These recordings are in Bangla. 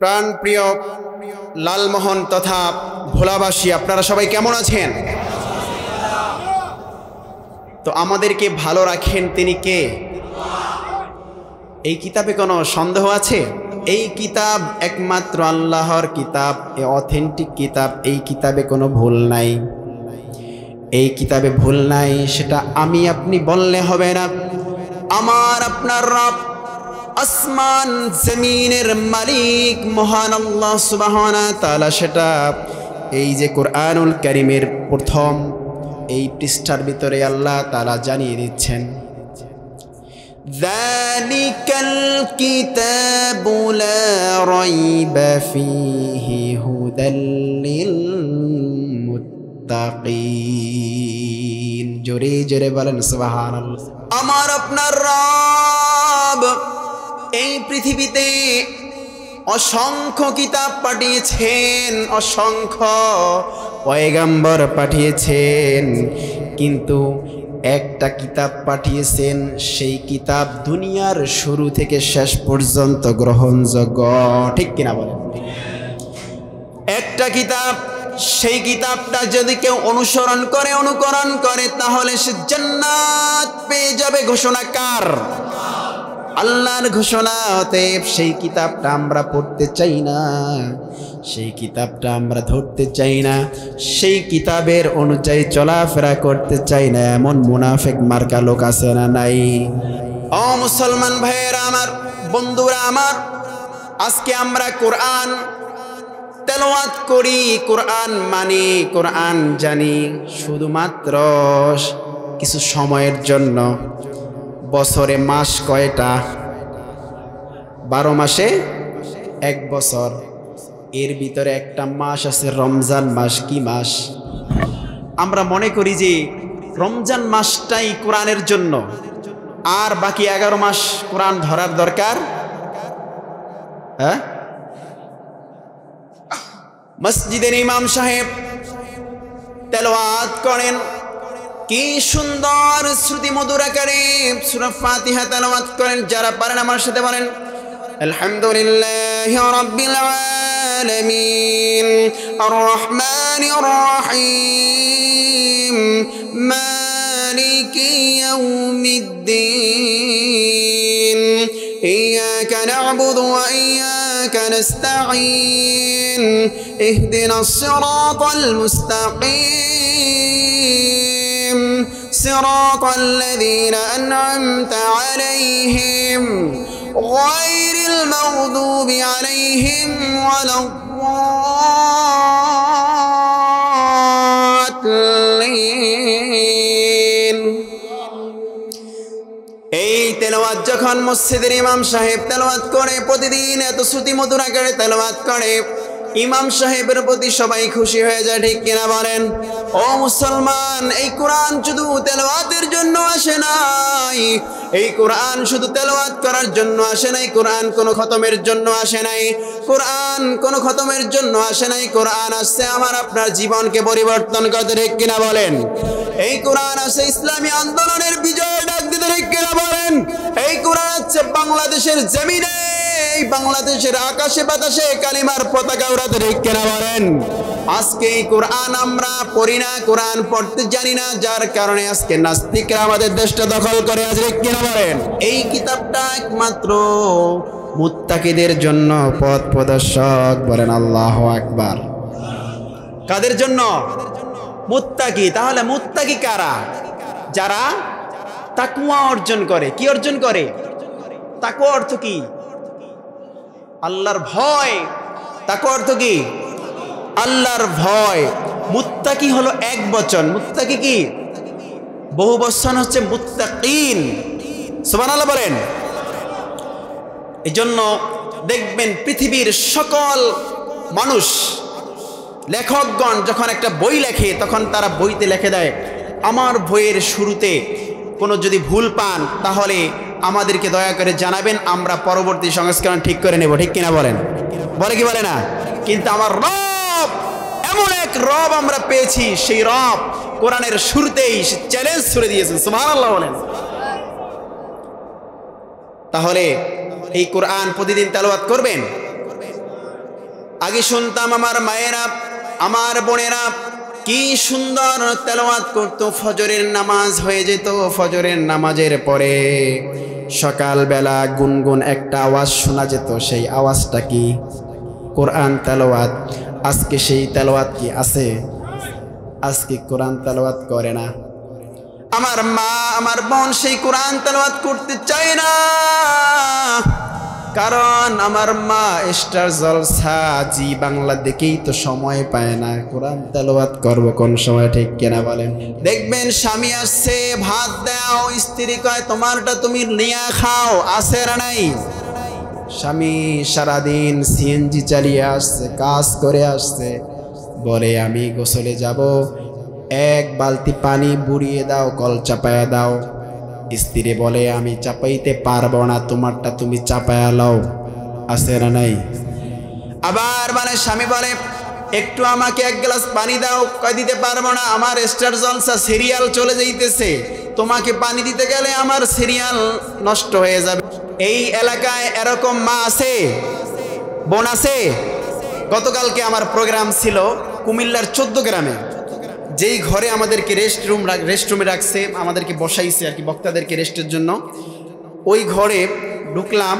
প্রাণপ্রিয় লালমোহন তথা ভোলাবাসী, আপনারা সবাই কেমন আছেন? তো আমাদেরকে ভালো রাখেন তিনি কে? এই কিতাবে কোনো সন্দেহ আছে? এই কিতাব একমাত্র আল্লাহর কিতাব, এ অথেন্টিক কিতাব। এই কিতাবে কোনো ভুল নাই, এই কিতাবে ভুল নাই। সেটা আমি আপনি বললে হবে না। আমার আপনার রব, আসমান জমিনের মালিক মহান আল্লাহ সুবহানাহু ওয়া তাআলা, সেটা এই যে কোরআনুল কারীমের প্রথম এই পৃষ্ঠার ভিতরে আল্লাহ তাআলা জানিয়ে দিচ্ছেন, যালিকাল কিতাবু লা রাইবা ফীহি হুদাল লিল মুত্তাকিন। জোরে জোরে বলেন সুবহানাল্লাহ। আমার আপনার রব এই পৃথিবীতে অসংখ্য কিতাব পাঠিয়েছেন, অসংখ্য পয়গম্বর পাঠিয়েছেন, কিন্তু একটা কিতাব পাঠিয়েছেন, সেই কিতাব দুনিয়ার শুরু থেকে শেষ পর্যন্ত গ্রহণযোগ্য। ঠিক কিনা বলেন? একটা কিতাব, সেই কিতাবটা যদি কেউ অনুকরণ করে তাহলে সে জান্নাত পেয়ে যাবে। ঘোষণা কার? আল্লাহর ঘোষণা। অতএব সেই কিতাবটা আমরা পড়তে চাই না, সেই কিতাবটা আমরা ধরতে চাই না, সেই কিতাবের অনুযায়ী চলাফেরা করতে চাই না, এমন মুনাফিক মার্কা লোক আছে না নাই? ও মুসলমান ভাইয়েরা আমার, বন্ধুরা আমার, আজকে আমরা কোরআন তেলাওয়াত করি, কোরআন মানি, কোরআন জানি শুধুমাত্র কিছু সময়ের জন্য। বছরে মাস কয়টা? 12 মাসে 1 বছর। এর ভিতরে একটা মাস আছে রমজান মাস। কি মাস? আমরা মনে করি যে রমজান মাসটাই কোরআনের জন্য, আর বাকি 11 মাস কোরআন ধরার দরকার। হ্যাঁ, মসজিদের ইমাম সাহেব তেলাওয়াত করেন, কি সুন্দর শ্রুতি মধুর আকারে সূরা ফাতিহা তেলাওয়াত করেন। যারা পারেন আমার সাথে বলেন, আলহামদুলিল্লাহি রাব্বিল আলামিন আর রহমানির রহিম মালিকি ইয়াউমিদ্দিন ইয়্যাকা না'বুদু ওয়া ইয়্যাকা নাস্তাঈন ইহদিনাস সিরাতাল মুস্তাকিম صراط الذين أنعمت عليهم غير المغضوب عليهم ولا الضالين। এই তেলাওয়াত যখন মসজিদের ইমাম সাহেব তেলাওয়াত করে, প্রতিদিন এত শ্রুতি মধুর আকারে তেলাওয়াত করে, ইমাম সাহেবের প্রতি সবাই খুশি হয়ে যায়। ঠিক কিনা বলেন? ও মুসলমান, এই কোরআন শুধু তেলাওয়াতের জন্য আসে নাই, এই কোরআন শুধু তেলাওয়াত করার জন্য আসে নাই, কোরআন কোনো খতমের জন্য আসে নাই, কোরআন কোনো খতমের জন্য আসে নাই। কোরআন আসছে আমার আপনার জীবনকে পরিবর্তন করতে। ঠিক কিনা বলেন? এই কোরআন আসছে ইসলামী আন্দোলনের বিজয় ডাক দিতে। ঠিক কিনা বলেন? এই কোরআন হচ্ছে বাংলাদেশের জমিনে, এই বাংলাদেশের আকাশে বাতাসে কালিমার পতাকা উড়াতে। ঠিক কিনা বলেন? আজকে এই কোরআন আমরা পড়ি না, কোরআন পড়তে জানি না, যার কারণে আজকে নাস্তিকরা আমাদের দেশটা দখল করে আছে। ঠিক কিনা বলেন? এই কিতাবটা একমাত্র মুত্তাকিদের জন্য পথ প্রদর্শক। বলেন আল্লাহু আকবার। কাদের জন্য? মুত্তাকি। তাহলে মুত্তাকি কারা? যারা তাকওয়া অর্জন করে। কি অর্জন করে? তাকওয়া অর্থ কি? আল্লাহর ভয়। তাকওয়া অর্থ কি? আল্লাহর ভয়। মুত্তাকি হলো এক বচন, মুত্তাকি কি বহু বচন হচ্ছে মুত্তাকিন। সুবহানাল্লাহ বলেন। এজন্য দেখবেন পৃথিবীর সকল মানুষ, লেখকগণ যখন একটা বই লেখে, তখন তারা বইতে লিখে দেয়, আমার বইয়ের শুরুতে কোনো যদি ভুল পান তাহলে আমাদেরকে দয়া করে জানাবেন, আমরা পরবর্তী সংস্করণ ঠিক করে নেব। ঠিক কিনা বলেন? বলে কি বলে না? কিন্তু আমার রব, এমন এক রব আমরা পেয়েছি, সেই রব কোরআনের শুরুতেই চ্যালেঞ্জ ছুড়ে দিয়েছেন। সুবহানাল্লাহ বলেন। তাহলে এই কোরআন প্রতিদিন তেলাওয়াত করবেন। আগে শুনতাম আমার মায়েরা, আমার বোনেরা কি সুন্দর তেলাওয়াত করতো। ফজরের নামাজ হয়ে যেত, ফজরের নামাজের পরে সকালবেলা গুনগুন একটা আওয়াজ শোনা যেত। সেই আওয়াজটা কি? কোরআন তেলাওয়াত। আজকে সেই তেলাওয়াত কি আছে? আজকে কোরআন তেলাওয়াত করে না। আমার মা, আমার বোন সেই কোরআন তেলাওয়াত করতে চায় না, কারণ আমার মা স্টার জলসা জি বাংলা দেখেই তো সময় পায় না। কোরআন তেলাওয়াত করবো কোন সময়, ঠিক কিনা বলেন? দেখবেন স্বামী আসছে, ভাত দাও, স্ত্রী কয় তোমারটা তুমি নিয়া খাও, আছে না নাই? স্বামী সারাদিন সিএনজি চালিয়ে আসছে, কাজ করে আসছে, বলে আমি গোসলে যাব, এক বালতি পানি বুড়িয়ে দাও, কল চাপায়া দাও। স্ত্রী বলে আমি চাপাইতে পারবো না, তোমারটা তুমি চাপায়া লাও, আছে না নাই? আবার মানে স্বামী বলে একটু আমাকে এক গ্লাস পানি দাও, কয় দিতে পারবো না, আমার স্টার জলসা সিরিয়াল চলে যাইতেছে, তোমাকে পানি দিতে গেলে আমার সিরিয়াল নষ্ট হয়ে যাবে। এই এলাকায় এরকম মা আছে, বোন আছে। গতকালকে আমার প্রোগ্রাম ছিল কুমিল্লার 14 গ্রামে, যেই ঘরে আমাদেরকে রেস্টরুমে রাখছে, আমাদেরকে বসাইছে আর কি, বক্তাদেরকে রেস্টের জন্য। ওই ঘরে ঢুকলাম,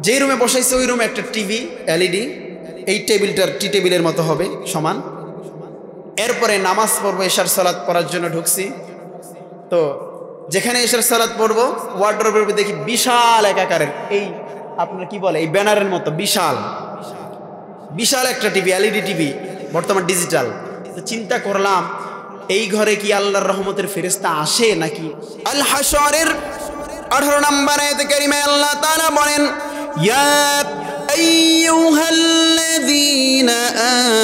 যেই রুমে বসাইছে ওই রুমে একটা টিভি এলইডি, এই টেবিলটার টি টেবিলের মতো হবে সমান। এরপরে নামাজ পড়বো, এশার সালাত পড়ার জন্য ঢুকছি। তো যেখানে এশার সালাত পড়বো ওয়ার্ডরোবের উপরে দেখি বিশাল এক আকারের, এই আপনার কি বলে, এই ব্যানারের মতো বিশাল বিশাল একটা টিভি, এলইডি টিভি, বর্তমান ডিজিটাল। চিন্তা করলাম এই ঘরে কি আল্লাহর রহমতের ফেরেশতা আসে নাকি? আল হাশরের 18 নম্বর আয়াতে কারিমায় আল্লাহ তাআলা বলেন, ইয়া আইয়ুহাল্লাযীনা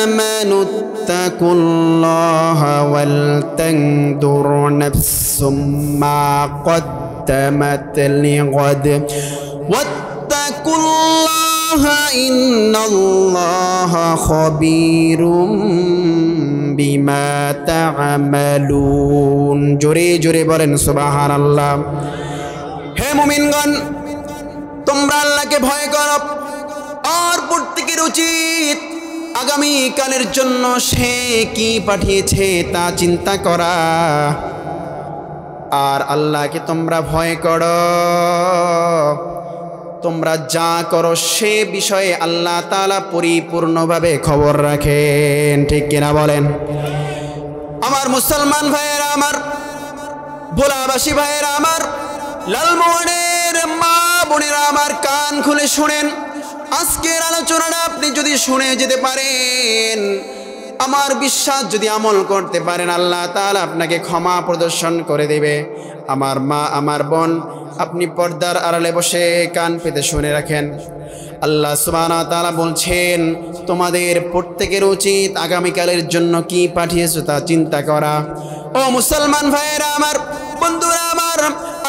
আমানু তাকুল্লাহা ওয়াল তানদুর নাফসুম মা কদ্দামাত লিগাদ ওয়াত্তাকুল্লাহা ইন্নাল্লাহা খাবীরুম বিমা তা'মালুন। জোরে জোরে বলেন সুবহানাল্লাহ। হে মুমিনগণ, তোমরা আল্লাহকে ভয় করো, আর প্রত্যেকের উচিত আগামী কালের জন্য সে কি পাঠিয়েছে তা চিন্তা করা। আর আল্লাহকে তোমরা ভয় করো, তোমরা যা করো সে বিষয়ে আল্লাহ তাআলা পরিপূর্ণভাবে খবর রাখেন, ঠিক কিনা বলেন? আমার মুসলমান ভাইয়েরা, আমার ভোলাবাসী ভাইয়েরা, আমার লালমোহনের মা বোনেরা, আমার কান খুলে শুনেন। আজকের আলোচনাটা আপনি যদি শুনে যেতে পারেন, আমার বিশ্বাস যদি আমল করতে পারেন, আল্লাহ তাআলা আপনাকে ক্ষমা প্রদর্শন করে দেবে। আমার মা, আমার বোন, আপনি পর্দার আড়ালে বসে কান পেতে শুনে রাখেন। আল্লাহ সুবহানাহু ওয়া তাআলা বলছেন, তোমাদের প্রত্যেকের উচিত আগামীকালের জন্য কি পাঠিয়েছো তা চিন্তা করা। ও মুসলমান ভাইয়েরা, আমার বন্ধুরা, আমার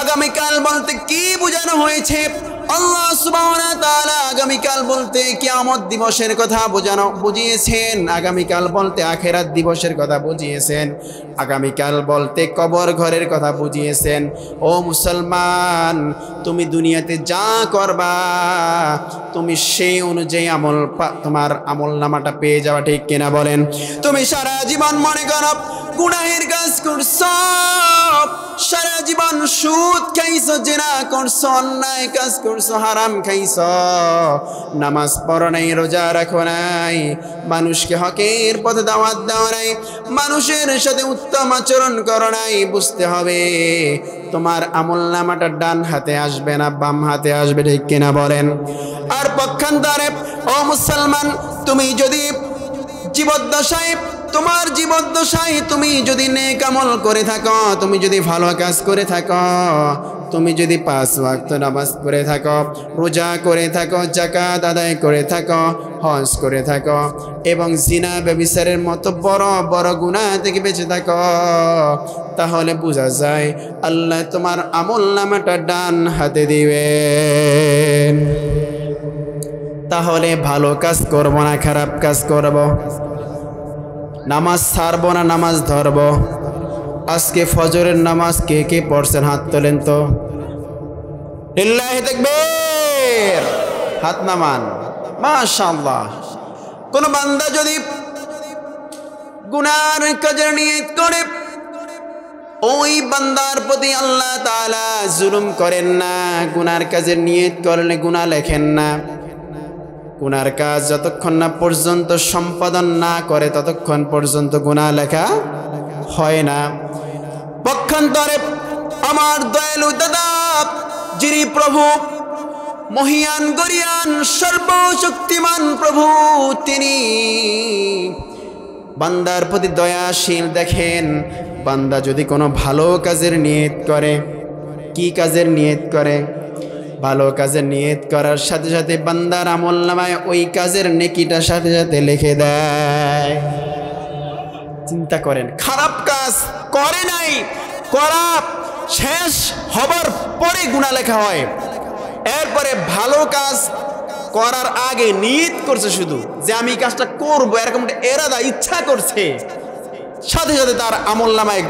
আগামীকাল বলতে কি বোঝানো হয়েছে? আল্লাহ সুবহানাহু ওয়া তাআলা আগামীকাল বলতে কিয়ামত দিবসের কথা বুঝিয়েছেন, আগামীকাল বলতে আখিরাত দিবসের কথা বুঝিয়েছেন, আগামীকাল বলতে কবর ঘরের কথা বুঝিয়েছেন। ও মুসলমান, তুমি দুনিয়াতে যা করবা তুমি সেই অনুযায়ী তোমার আমল নামাটা পেয়ে যাওয়া, ঠিক কিনা বলেন? তুমি সারা জীবন মনে করো গুনাহের কাজ করছো, সারা জীবন সুদ খাইছো, জিনা করছো, অন্যায় কাজ করছো, হারাম খাইছো, নামাজ পড়ো নাই, রোজা রাখো নাই, মানুষকে হকের পথে দাওয়াত দাও নাই, মানুষের সাথে উত্তম আচরণ করো নাই। বুঝতে হবে তোমার আমল নামাটা ডান হাতে আসবে না, বাম হাতে আসবে, ঠিক কিনা বলেন? আর পক্ষান্তরে ও মুসলমান, তুমি যদি জীবদ্দশায়, তোমার জীবদ্দশায় তুমি যদি নেক আমল করে থাকো, তুমি যদি ভালো কাজ করে থাকো, তুমি যদি 5 ওয়াক্ত নামাজ পড়ে থাকো, রোজা করে থাকো, যাকাত আদায় করে থাকো, হজ করে থাকো, এবং জিনা ব্যভিচারের মতো বড় বড় গুনাহ থেকে বেঁচে থাকো, তাহলে বোঝা যায় আল্লাহ তোমার আমল নামাটা ডান হাতে দিবেন। তাহলে ভালো কাজ করব না খারাপ কাজ করব, নামাজ ছাড়বো না নামাজ ধরবো। আজকে ফজরের নামাজ কে কে পড়ছেন হাত তোলেন তো। লিল্লাহি তাকবীর, হাত নামান, মাশাআল্লাহ। কোন বান্দা যদি গুনার কাজের নিয়ত করে, ওই বান্দার প্রতি আল্লাহ তাআলা জুলুম করেন না। গুনার কাজের নিয়ত করলে গুনাহ লেখেন না। গুনার কাজ যতক্ষণ না পর্যন্ত সম্পাদন না করে ততক্ষণ পর্যন্ত গুনাহ লেখা হয় না। পক্ষান্তরে আমার দয়ালু দাদা, যিনি প্রভু মহিয়ান গরিয়ান সর্বশক্তিমান প্রভু, তিনি বান্দার প্রতি দয়াশীল। দেখেন, বান্দা যদি কোনো ভালো কাজের নিয়ত করে, কি কাজের নিয়ত করে? ভালো কাজের নিয়ত করার সাথে সাথে বান্দার আমলনামায় ওই কাজের নেকিটা সাথে সাথে লিখে দেয়। চিন্তা করেন, খারাপ কাজ করে নাই, করা শেষ হবার পরে গুনাহ লেখা হয়। এরপরে ভালো কাজ করার আগে নিয়ত করছে শুধু যে আমি কাজটা করব, এরকম এরাদা ইচ্ছা করছে, সাথে সাথে তার আমলনামায়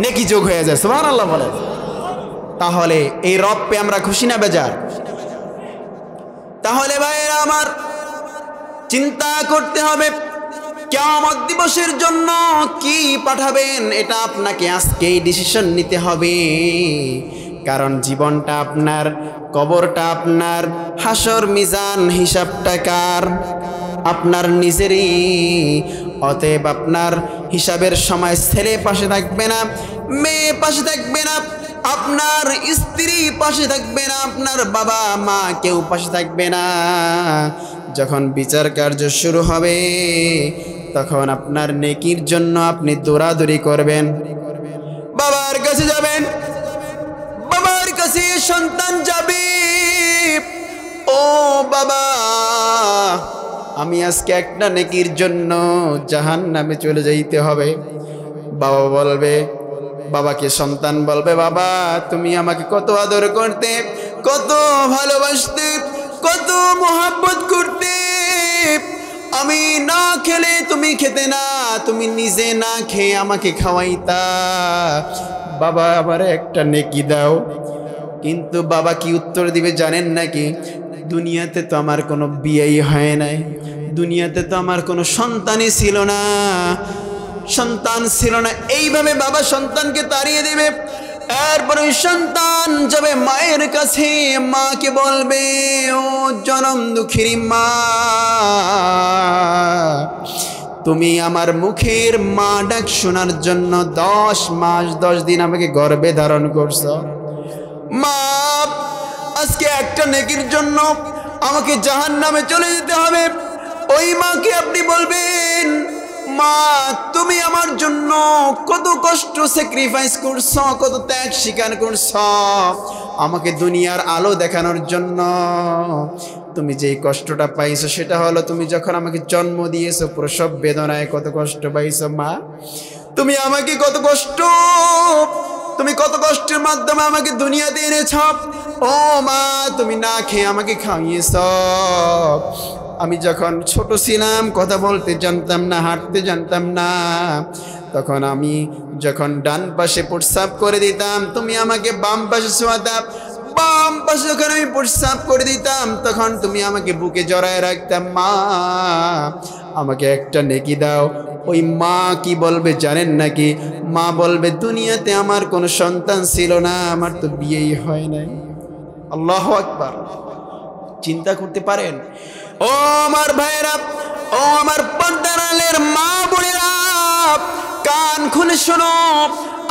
নেকি যোগ হয়ে যায়। সুবহানাল্লাহ বলে। তাহলে এই রব পে আমরা খুশি না বেজার? তাহলে ভাইয়েরা আমার, চিন্তা করতে হবে কিয়ামত দিবসের জন্য কি পাঠাবেন, এটা আপনাকে আজকেই ডিসিশন নিতে হবে। কারণ জীবনটা আপনার, কবরটা আপনার, হাসর মিজান হিসাবটা কার? আপনার নিজেরই। অতএব আপনার হিসাবের সময় ছেলে পাশে থাকবে না, মেয়ে পাশে থাকবে না, আপনার স্ত্রী পাশে থাকবে না, আপনার বাবা মা কেউ পাশে থাকবে না। যখন বিচার কার্য শুরু হবে তখন আপনার নেকির জন্য আপনি দৌড়াদৌড়ি করবেন, বাবার কাছে যাবেন, বাবার কাছে সন্তান যাবে, ও বাবা আমি আজকে একটা নেকির জন্য জাহান্নামে চলে যাইতে হবে। বাবা বলবে, বাবাকে সন্তান বলবে, বাবা তুমি আমাকে কত আদর করতে, কত ভালোবাসতে, কত মোহাব্বত করতে, আমি না খেলে তুমি খেতে না, তুমি নিজে না খেয়ে আমাকে খাওয়াইতা, বাবা আমারে একটা নেকি দাও। কিন্তু বাবা কি উত্তর দিবে জানেন নাকি? দুনিয়াতে তো আমার কোনো বিয়েই হয় নাই, দুনিয়াতে তো আমার কোনো সন্তানই ছিল না, সন্তান ছিল না। এইভাবে বাবা সন্তানকে তাড়িয়ে দেবে। এরপরে সন্তান যাবে মায়ের কাছে, মাকে বলবে, ও জনম দুঃখিনী মা, তুমি আমার মুখের মা ডাক শোনার জন্য 10 মাস 10 দিন আমাকে গর্ভে ধারণ করছো। মা আজকে একটা নেকির জন্য আমাকে জাহান্নামে চলে যেতে হবে। ওই মাকে আপনি বলবেন, মা তুমি আমার জন্য কত কষ্ট স্যাক্রিফাইস করছো, কত ত্যাগ স্বীকার করছো আমাকে দুনিয়ার আলো দেখানোর জন্য। তুমি যেই কষ্টটা পাইছো সেটা হলো তুমি যখন আমাকে জন্ম দিয়েছো, প্রসব বেদনায় কত কষ্ট পাইছো মা। তুমি আমাকে কত কষ্ট, তুমি কত কষ্টের মাধ্যমে আমাকে দুনিয়াতে এনেছ। ও মা তুমি না খেয়ে আমাকে খাইয়েছ। আমি যখন ছোট ছিলাম, কথা বলতে জানতাম না, হাঁটতে জানতাম না, তখন আমি যখন ডান পাশে প্রস্রাব করে দিতাম তুমি আমাকে বাম পাশে শোয়াতা। বাম পাশে যখন আমি প্রস্রাব করে দিতাম তখন তুমি আমাকে বুকে জড়ায় রাখতাম। মা আমাকে একটা নেকি দাও। ওই মা কি বলবে জানেন নাকি? মা বলবে, দুনিয়াতে আমার কোনো সন্তান ছিল না, আমার তো বিয়েই হয় নাই। আল্লাহু আকবার। চিন্তা করতে পারেন? ও আমার ভাইরা, ও আমার পর্দারালের মা বোনেরা, কান খুলে শোনো।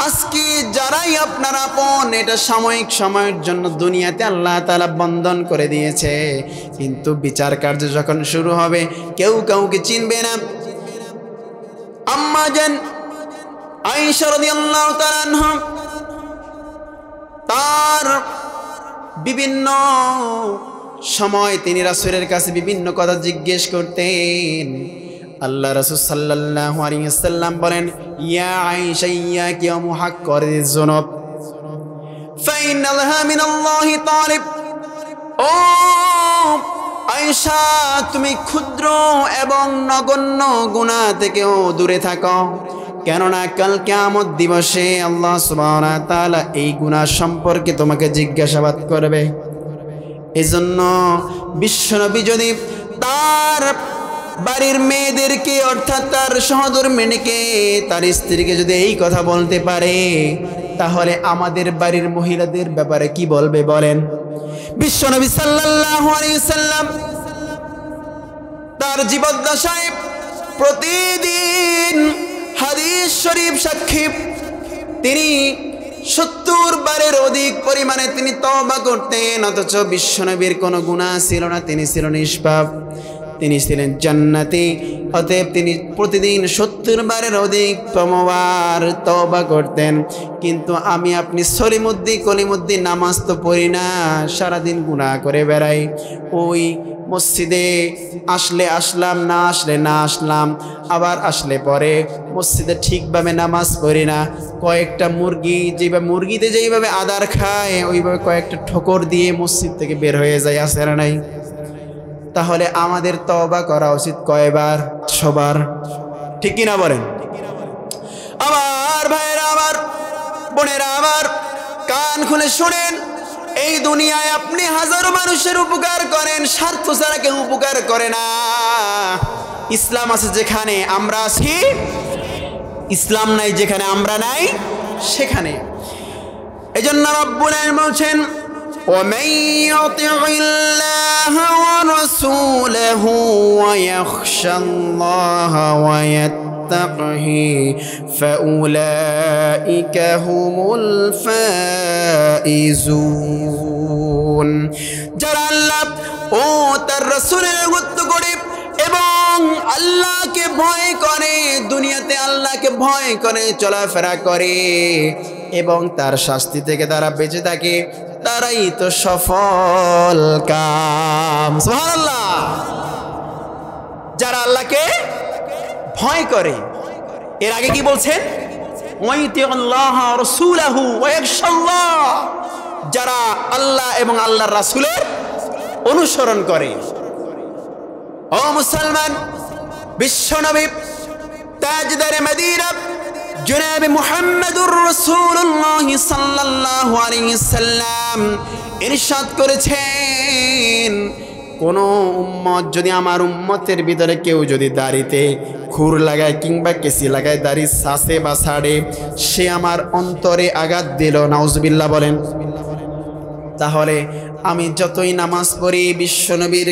আজকে যারাই আপনার আপন, এটা সাময়িক সময়ের জন্য দুনিয়াতে আল্লাহ তাআলা বন্ধন করে দিয়েছে, কিন্তু বিচার কার্য যখন শুরু হবে কেউ কাউকে চিনবে না। আম্মা জান আয়েশা রাদিয়াল্লাহু তাআলা আনহা তার বিভিন্ন সময় তিনি রাসূলের কাছে বিভিন্ন কথা জিজ্ঞেস করতেন। আল্লাহ রাসূল সাল্লাল্লাহু আলাইহি ওয়াসাল্লাম বলেন, ইয়া আয়েশা ইয়াকি মুহাক্কারিজ যুনুব ফাইনালহা মিনাল্লাহি তালিব। ও আয়েশা, তুমি ক্ষুদ্র এবং নগণ্য গুনাহ থেকেও দূরে থাকো, কেননা কাল কিয়ামত দিবসে আল্লাহ সুবহানাহু ওয়া তাআলা এই গুনাহ সম্পর্কে তোমাকে জিজ্ঞাসাবাদ করবে। এজন্য বিশ্বনবী যদি তার বাড়ির মেয়েদেরকে অর্থাৎ তার সহধর্মিণীকে তার স্ত্রীকে যদি এই কথা বলতে পারে, তাহলে আমাদের বাড়ির মহিলাদের ব্যাপারে কি বলবে বলেন? বিশ্বনবী সাল্লাল্লাহু আলাইহি ওয়াসাল্লাম তার জীবদ্দশায় প্রতিদিন হাদিস শরীফ সাক্ষী তিনি 70 বারের অধিক পরিমাণে তিনি তওবা করতেন, অথচ বিশ্বনবীর কোনো গুনাহ ছিল না, তিনি ছিলেন নিষ্পাপ, তিনি ছিলেন জান্নাতি। অতএব তিনি প্রতিদিন 70 বারের অধিক বার তওবা করতেন। কিন্তু আমি আপনি সলিমুদ্দিন কলিমুদ্দিন নামাজ তো পড়ি না, সারাদিন গুনাহ করে বেড়াই। ওই মসজিদে আসলে আসলাম, না আসলে না আসলাম, আবার আসলে পরে মসজিদে ঠিকভাবে নামাজ পড়ি না। কয়েকটা মুরগি যেভাবে মুরগিতে যেইভাবে আদার খায় ওইভাবে কয়েকটা ঠোকর দিয়ে মসজিদ থেকে বের হয়ে যায়, আছে না নাই? তাহলে আমাদের তওবা করা উচিত কয়বার? 100 বার, ঠিক কিনা বলেন? আমার ভাইয়েরা, আমার বোনেরা, আমার কান খুলে শুনেন, এই দুনিয়ায় আপনি হাজারো মানুষের উপকার করেন, স্বার্থ ছাড়া কেউ উপকার করে না। ইসলাম আছে যেখানে আমরা আছি, ইসলাম নাই যেখানে আমরা নাই সেখানে। এজন্য রব্বুল আলামিন বলছেন, ومن يطع الله ورسوله ويخشى الله ويتقه فأولئك هم الفائزون। যারা আল্লাহ ও তার রাসূলের আনুগত্য করে এবং আল্লাহকে ভয় করে, দুনিয়াতে আল্লাহকে ভয় করে চলাফেরা করে এবং তার শাস্তি থেকে তারা বেঁচে থাকে, তারাই তো সফল কাম। সুবহানাল্লাহ। যারা আল্লাহকে ভয় করে, এর আগে কি বলছেন? ওয়াইতিউল্লাহ রাসূলাহু ওয়া ইয়াখশাল্লাহ, যারা আল্লাহ এবং আল্লাহর রাসূলের অনুসরণ করে। ও মুসলমান, বিশ্বনবী তাজদারে মদিনা জনাবে মুহাম্মদুর রাসূলুল্লাহ সাল্লাল্লাহু আলাইহি সাল্লাম ইরশাদ করেছেন, কোন উম্মত যদি আমার উম্মতের ভিতরে কেউ যদি দাড়িতে খুর লাগায় কিংবা কেসি লাগায়, দাড়ি ছাসে বা ছাড়ে, সে আমার অন্তরে আঘাত দিল, নাউজুবিল্লাহ বলেন। তাহলে আমি যতই নামাজ পড়ি, বিশ্বনবীর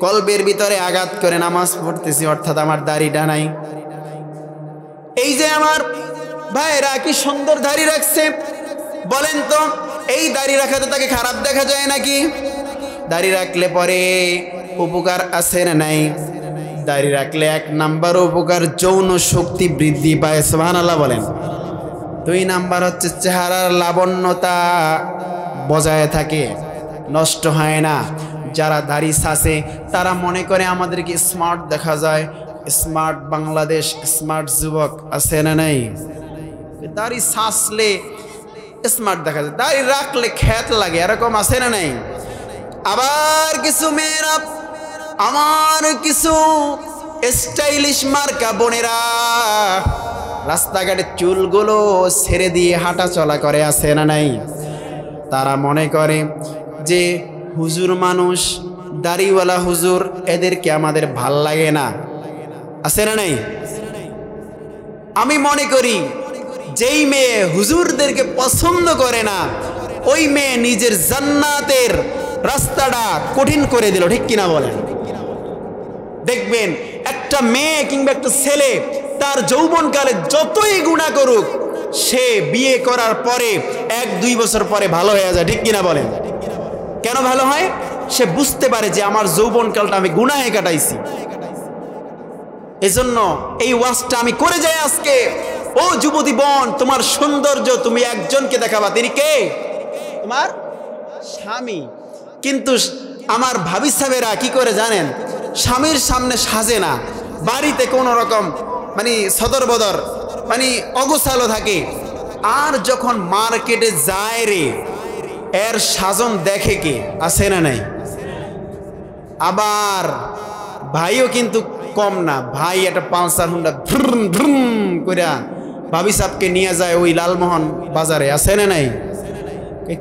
কলবের ভিতরে আঘাত করে নামাজ পড়তেছি, অর্থাৎ আমার দাড়িটা নাই। এই যে আমার ভাইরা কি সুন্দর দাড়ি রাখছে, বলেন তো এই দাড়ি রাখাতে তাকে খারাপ দেখা যায় নাকি? দাড়ি রাখলে পরে উপকার আছে না নাই? দাড়ি রাখলে 1 নাম্বার উপকার, যৌন শক্তি বৃদ্ধি পায়, সুবহানাল্লাহ বলেন। 2 নাম্বার হচ্ছে চেহারার লাবণ্যতা বজায় থাকে, নষ্ট হয় না। যারা দাড়ি ছাসে তারা মনে করে আমাদেরকে স্মার্ট দেখা যায়, স্মার্ট বাংলাদেশ, স্মার্ট যুবক, আছে না নাই? দাড়ি ছাসলে স্মার্ট দেখা যায়, দাড়ি রাখলে খ্যাত লাগে, এরকম আছে না নাই? আবার কিছু মেয়েরা, আমার কিছু স্টাইলিশ মার্কা বোনেরা রাস্তাঘাটে চুলগুলো ছেড়ে দিয়ে হাঁটা চলা করে, আছে না নাই? তারা মনে করে যে হুজুর মানুষ, দাড়িওয়ালা হুজুর, এদেরকে আমাদের ভাল লাগে না, আছে না নাই? আমি মনে করি যেই মেয়ে হুজুরদেরকে পছন্দ করে না, ওই মেয়ে নিজের জান্নাতের রাস্তাটা কঠিন করে দিল, ঠিক কিনা বলেন? দেখবেন একটা মেয়ে কিংবা একটা ছেলে তার যৌবনকালে যতই গুনাহ করুক, সে বিয়ে করার পরে 1-2 বছর পরে ভালো হয়ে যায়, ঠিক কিনা বলেন? কেন ভালো হয়? সে বুঝতে পারে যে আমার যৌবনকালটা আমি গুনাহে কাটাইছি। এজন্য এই ওয়াজটা আমি করে যাই আজকে। ও যুবতী বোন, তোমার সৌন্দর্য তুমি একজনকে দেখাবা, তিনি কে? তোমার স্বামী। কিন্তু আমার ভাবি সাহেবেরা কি করে জানেন? স্বামীর সামনে সাজে না, বাড়িতে কোনো রকম মানে সদর বদর মানে অগোছালো থাকে, আর যখন মার্কেটে যায় রে, এর সাজন দেখে কে, আছে না নাই? আবার ভাইও কিন্তু কম না, ভাই একটা পালসার হুন্ডা ভ্রুম ভ্রুম করে ভাবি সাহেবকে নিয়ে যায় ওই লালমোহন বাজারে, আছে না নাই?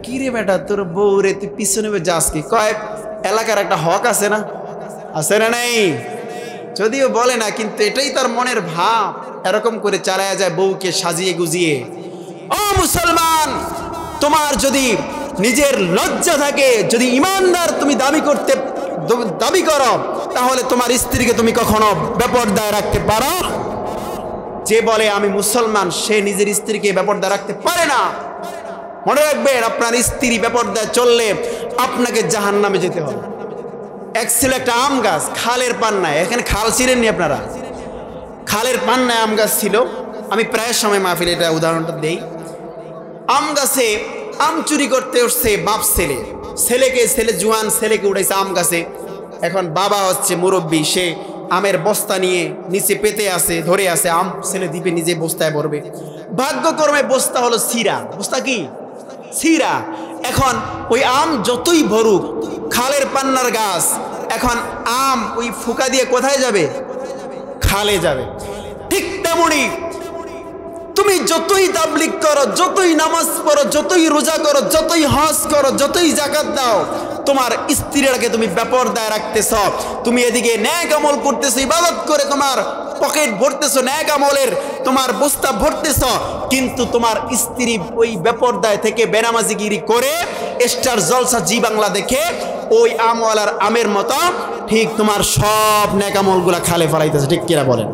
কি রে বেটা, তোর বউ রে তুই পিছনে যাস কি? কয় এলাকার একটা হক আছে না, আছে না নাই? যদিও বলে না, কিন্তু এটাই তার মনের ভাব। এরকম করে চালায়া যায় বউকে সাজিয়ে গুজিয়ে। ও মুসলমান, তোমার যদি নিজের লজ্জা থাকে, যদি ইমানদার তুমি দাবি করো, তাহলে তোমার স্ত্রীকে তুমি কখনো বেপরদায় রাখতে পারো? যে বলে আমি মুসলমান, সে নিজের স্ত্রীকে বেপরদায় রাখতে পারে না। মনে রাখবেন, আপনার স্ত্রী বেপরদায় চললে আপনাকে জাহান্নামে যেতে হবে। এক ছিল একটা আম গাছ খালের পান্নায়, এখানে খাল ছিলেননি আপনারা? খালের পান্নায় আম গাছ ছিল। আমি প্রায় সময় মাহফিলে এটা উদাহরণটা দেই। আম গাছে আম চুরি করতে উঠছে বাপ ছেলে জুয়ান ছেলেকে উঠাইছে আম গাছে। এখন বাবা হচ্ছে মুরব্বী, সে আমের বস্তা নিয়ে নিচে পেতে আছে, ধরে আছে, আম ছেলে দ্বীপে নিজে বস্তায় ভরবে। ভাগ্যক্রমে বস্তা হলো ছিঁড়া। বস্তা কি? ছিঁড়া। এখন ওই আম যতই ভরুক, খালের পান্নার গাছ, এখন আম ওই ফুকা দিয়ে কোথায় যাবে? খালে যাবে। ঠিক তেমনি তুমি যতই তাবলীগ করো, যতই নামাজ পড়ো, যতই রোজা করো, যতই হজ করো, যতই যাকাত দাও, তোমার স্ত্রীরাকে তুমি বেপরদায় রাখতেছ। তুমি এদিকে ন্যাক আমল করতেছো, ইবাদত করে তোমার পকেট ভরতেছো, ন্যাক আমলের তোমার বস্তা ভরতেছ, কিন্তু তোমার স্ত্রী ওই বেপরদায় থেকে বেনামাজিগিরি করে স্টার জলসা জি বাংলা দেখে ওই আমওয়ালার আমের মতো ঠিক তোমার সব ন্যাক আমলগুলা খালে ফেলাইতেছে। ঠিক কিনা বলেন?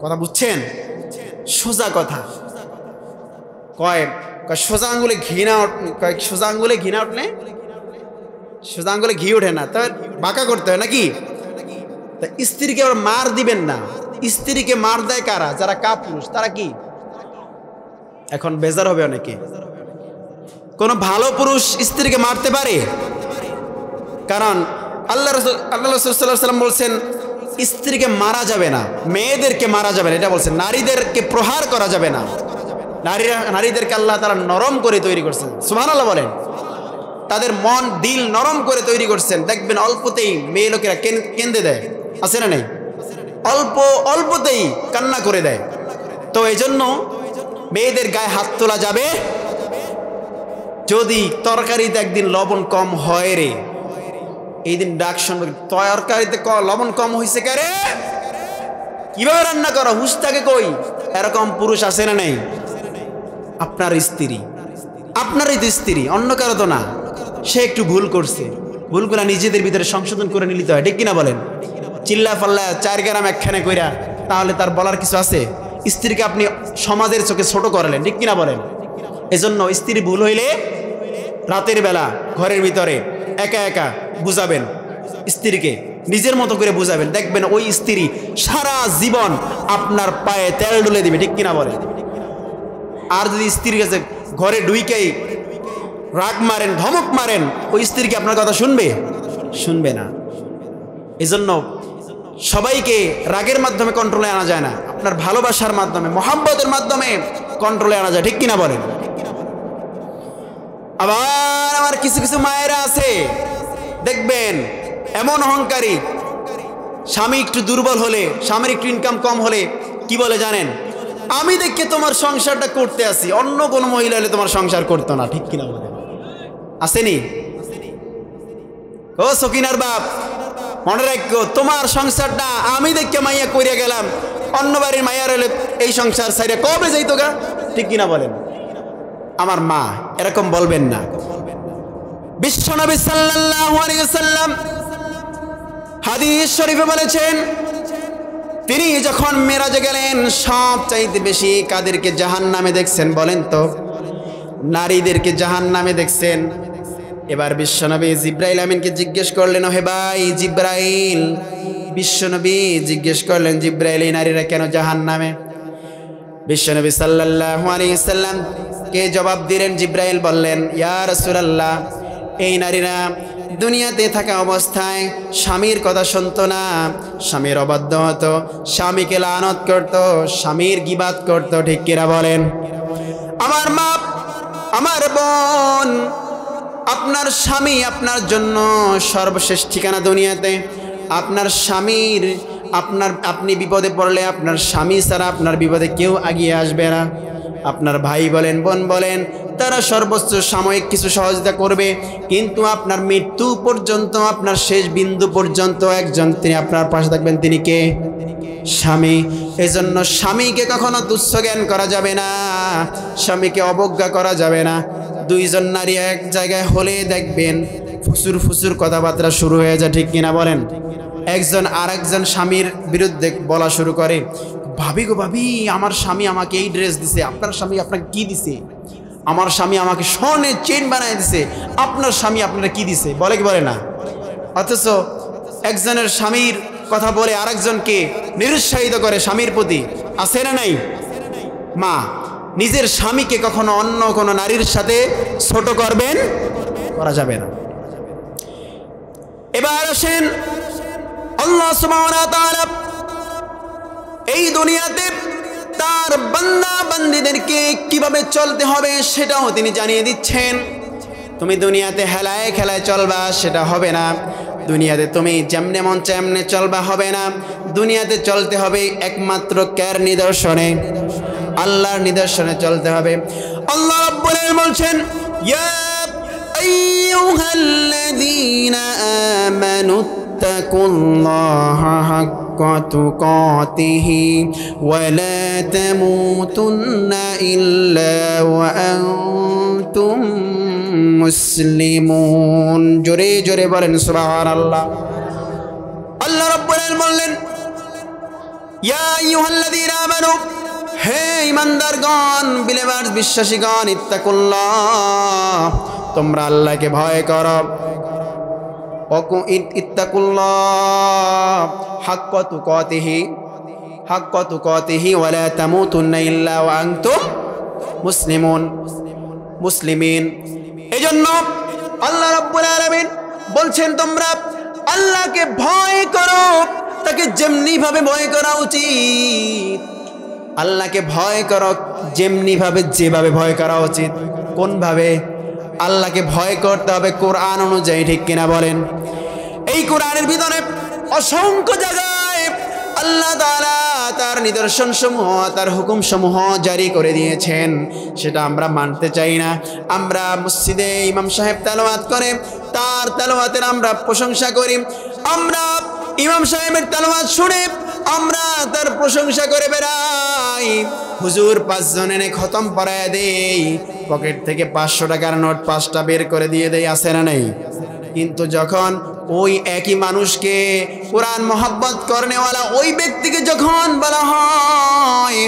কথা বুঝছেন? সোজা কথা কয় সোজা আঙ্গুলে ঘি না, সোজা আঙ্গুলে ঘি না উঠলে সোজা আঙ্গুলে ঘি ওঠে না, তার বাঁকা করতে হয় নাকি? তা স্ত্রীকে আবার মার দিবেন না। স্ত্রীকে মার দেয় কারা? যারা কাপুরুষ। তারা কি? এখন বেজার হবে অনেকে, কোন ভালো পুরুষ স্ত্রীকে মারতে পারে? কারণ আল্লাহ রাসূল সাল্লাল্লাহু আলাইহি ওয়াসাল্লাম বলছেন স্ত্রীকে মারা যাবে না, মেয়েদেরকে মারা যাবে না, এটা বলছেন। নারীদেরকে প্রহার করা যাবে না। নারীদেরকে আল্লাহ তাআলা নরম করে তৈরি করছেন। সুবহানাল্লাহ বলেন। তাদের মন দিল নরম করে তৈরি করছেন। দেখবেন অল্পতেই মেয়ে লোকেরা কেঁদে দেয়, আছে না নেই? অল্পতেই কান্না করে দেয়। তো এই জন্য মেয়েদের গায়ে হাত তোলা যাবে যদি তরকারিতে একদিন লবণ কম হয় রে, এই দিন ডাক শুনবে, তরকারিতে লবণ কম হয়েছে কে রে, কিভাবে রান্না করো, হুঁশ থাকে কই? এরকম পুরুষ আছে না নেই? আপনার স্ত্রী, আপনারই তো স্ত্রী, অন্য কারো তো না। সে একটু ভুল করছে, ভুলগুলা নিজেদের ভিতরে সংশোধন করে নিতে হয়। ঠিক কিনা বলেন? চিল্লা ফাল্লা 4 গ্রাম একখানে কইরা তাহলে তার বলার কিছু আছে? স্ত্রীকে আপনি সমাজের চোখে ছোট করলেন। ঠিক কিনা বলেন? এজন্য স্ত্রী ভুল হইলে রাতের বেলা ঘরের ভিতরে একা একা বুঝাবেন, স্ত্রীকে নিজের মতো করে বুঝাবেন। দেখবেন ওই স্ত্রী সারা জীবন আপনার পায়ে তেল ঢুলে দিবে। ঠিক কিনা বলেন? আর যদি স্ত্রীর কাছে ঘরে ঢুইকেই রাগ মারেন, ধমক মারেন, ওই স্ত্রী কি আপনার কথা শুনবে? শুনবে না। এজন্য সবাইকে রাগের মাধ্যমে কন্ট্রোলে আনা যায় না, আপনার ভালোবাসার মাধ্যমে, মহাব্বতের মাধ্যমে কন্ট্রোলে আনা যায়। ঠিক কিনা বলেন? আবার আমার কিছু কিছু মায়েরা আছে, দেখবেন এমন অহংকারী, স্বামী একটু দুর্বল হলে, স্বামীর একটু ইনকাম কম হলে কি বলে জানেন? আমি দেখে তোমার সংসারটা করতে আসি, অন্য কোনো মহিলা হলে তোমার সংসার করতো না। ঠিক কিনা বলে? আসেনি? ও সকিনার বাপ, মনে রাখো, তোমার সংসারটা আমি দেখে মাইয়া করিয়া গেলাম, অন্য বাড়ির মাইয়ার হলে এই সংসার সাইডে কবে যাইতো গা। ঠিক কিনা বলেন? আমার মা এরকম বলবেন না। বিশ্বনবী সাল্লাল্লাহু আলাইহি ওয়াসাল্লাম হাদিস শরীফে বলেছেন, তিনি যখন মেরাজে গেলেন সব চাইতে বেশি কাদেরকে জাহান্নামে দেখছেন বলেন তো? নারীদেরকে জাহান্নামে দেখছেন। এবার বিশ্বনবী জিব্রাইল আমিনকে জিজ্ঞেস করলেন, হে ভাই জিব্রাইল, বিশ্বনবী জিজ্ঞেস করলেন, জিব্রাইল, এই নারীরা কেন জাহান্নামে? বিশ্বনবী সাল্লাল্লাহু আলাইহি ওয়াসাল্লাম কে জবাব দিলেন? জিব্রাইল বললেন, ইয়া রাসূলুল্লাহ, এই নারীরা দুনিয়াতে থাকা অবস্থায় স্বামীর কথা শুনতো না, স্বামীর অবাধ্য হতো, স্বামীকে লানত করতো, স্বামীর গীবাত করতো। ঠিক কিনা বলেন? আমার মা, আমার বোন, আপনার স্বামী আপনার জন্য সর্বশেষ ঠিকানা দুনিয়াতে। আপনার স্বামীর আপনি বিপদে পড়লে আপনার স্বামী ছাড়া আপনার বিপদে কেউ এগিয়ে আসবে না। আপনার ভাই বলেন, বোন বলেন, তারা সর্বোচ্চ সাময়িক কিছু সহযোগিতা করবে, কিন্তু আপনার মৃত্যু পর্যন্ত, আপনার শেষ বিন্দু পর্যন্ত একজন তিনি আপনার পাশে থাকবেন। তিনি কে? স্বামী। এজন্য স্বামীকে কখনো তুচ্ছ জ্ঞান করা যাবে না, স্বামীকে অবজ্ঞা করা যাবে না। দুইজন নারী এক জায়গায় হলে দেখবেন ফুসুর ফুসুর কথাবার্তা শুরু হয়ে যায়, ঠিক কিনা বলেন? একজন আরেকজন স্বামীর বিরুদ্ধে বলা শুরু করে, ভাবি গো ভাবি, আমার স্বামী আমাকে এই ড্রেস দিছে, আপনার স্বামী আপনাকে কি দিছে? আমার স্বামী আমাকে স্বর্ণের চেন বানায় দিছে, আপনার স্বামী আপনারা কি দিছে? বলে কি বলে না? অথচ একজনের স্বামীর কথা বলে আরেকজনকে নিরুৎসাহিত করে স্বামীর প্রতি, আছে না নাই? মা, নিজের স্বামীকে কখনো অন্য কোনো নারীর সাথে ছোট করবেন, করা যাবে না। এবার আসেন, আল্লাহ সুবহানাহু ওয়া তাআলা এই দুনিয়াতে তার বান্দা বান্দীদেরকে কিভাবে চলতে হবে সেটাও তিনি জানিয়ে দিচ্ছেন। তুমি দুনিয়াতে হেলায় খেলায় চলবা, সেটা হবে না। দুনিয়াতে তুমি যেমনে মন তেমনে চলবা, হবে না। দুনিয়াতে চলতে হবে একমাত্র কার নিদর্শনে? আল্লাহর নিদর্শনে চলতে হবে। আল্লাহ রাব্বুল আলামিন বলছেন, ইয়া আইয়ুহাল্লাযীনা আমানু ইত্তাকুল্লাহা হাক্কা তুকাতিহি ওয়া লা তামুতুন্না ইল্লা ওয়া আনতুম মুসলিমুন। জোরে জোরে বলেন সুবহানাল্লাহ। আল্লাহ রাব্বুল আলামিন বললেন, ইয়া আইয়ুহাল্লাযীনা আমানু, হে ঈমানদারগণ, বিলিভার্স, বিশ্বাসীগণ, ইত্তাকুল্লাহ, তোমরা আল্লাহকে ভয় করো। ইত্তাকুল্লাহ হাক্কা তুকাতিহি, হাক্কা তুকাতিহি ওয়া লা তামুতুন্না ইল্লা ওয়া আনতুম মুসলিমুন, মুসলিমিন। এজন্য আল্লাহ রাব্বুল আলামিন বলছেন, তোমরা আল্লাহকে ভয় করো, তাকে যেমনি ভাবে ভয় করা উচিত। আল্লাহকে ভয় করো যেমনি ভাবে, যেভাবে ভয় করা উচিত। কোন ভাবে? আল্লাহকে ভয় করতে হবে কোরআন অনুযায়ী, ঠিক কিনা বলেন? এই কোরআনের ভিতরে অসংখ্য জায়গায় আল্লাহ তাআলা তার নিদর্শন সমূহ, তার হুকুম সমূহ জারি করে দিয়েছেন, সেটা আমরা মানতে চাই না। আমরা মসজিদে ইমাম সাহেব তেলাওয়াত করে, তার তেলাওয়াতের আমরা প্রশংসা করি। আমরা ইমাম সাহেবের তেলাওয়াত শুনে আমরা তার প্রশংসা করে বেড়াই। হুজুর 5 জন এনে খতম পড়ায় দেই, পকেট থেকে 500 টাকার নোট 5টা বের করে দিয়ে দেই, আছে না নাই? কিন্তু যখন ওই একই মানুষকে, কোরআন মহব্বত করনেওয়ালা ওই ব্যক্তিকে যখন বলা হয়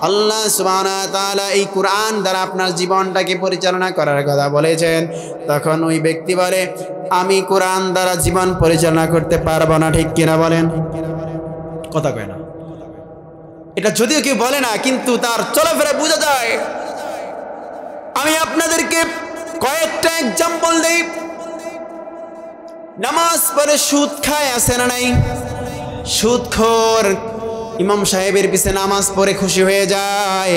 আল্লাহ সুবহানাহু ওয়া তাআলা এই কোরআন দ্বারা আপনার জীবনটাকে পরিচালনা করার কথা বলেছেন, তখন ওই ব্যক্তি বলে, আমি কোরআন দ্বারা জীবন পরিচালনা করতে পারবো না, ঠিক কিনা বলেন? কথা কয় না। এটা যদিও কেউ বলে না, কিন্তু তার চলাফেরা বোঝা যায়। আমি আপনাদেরকে কয়েকটা এক্সাম্পল দেই। নামাজ পড়ে সুদ খায়, আছে না নাই? সুদখোর ইমাম সাহেবের পিছে নামাজ পড়ে খুশি হয়ে যায়,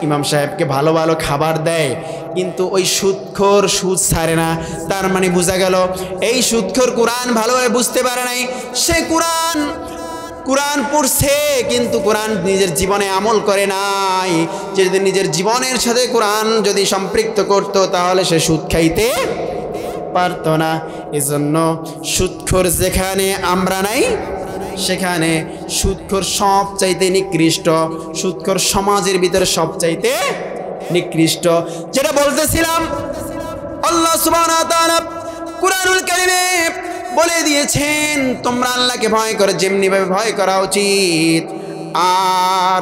ইমাম সাহেবকে ভালো ভালো খাবার দেয়, কিন্তু ওই সুদখোর সুদ ছাড়ে না। তার মানে বোঝা গেল এই সুদখোর কোরআন ভালোভাবে বুঝতে পারে নাই। সে কোরআন পড়ছে, কিন্তু কোরআন নিজের জীবনে আমল করে নাই। যে যদি নিজের জীবনের সাথে কোরআন যদি সম্পৃক্ত করত, তাহলে সে সুদ খাইতে পারত না। এজন্য সুদখোর যেখানে আমরা নাই, সেখানে সুদখোর সবচাইতে নিকৃষ্ট, সুদখোর সমাজের ভিতরে সবচাইতে নিকৃষ্ট। যেটা বলতেছিলাম, আল্লাহ সুবহানাহু ওয়া তাআলা কুরআনুল কারীমে বলে দিয়েছেন, তোমরা আল্লাহকে ভয় করো যেমনি ভাবে ভয় করা উচিত। আর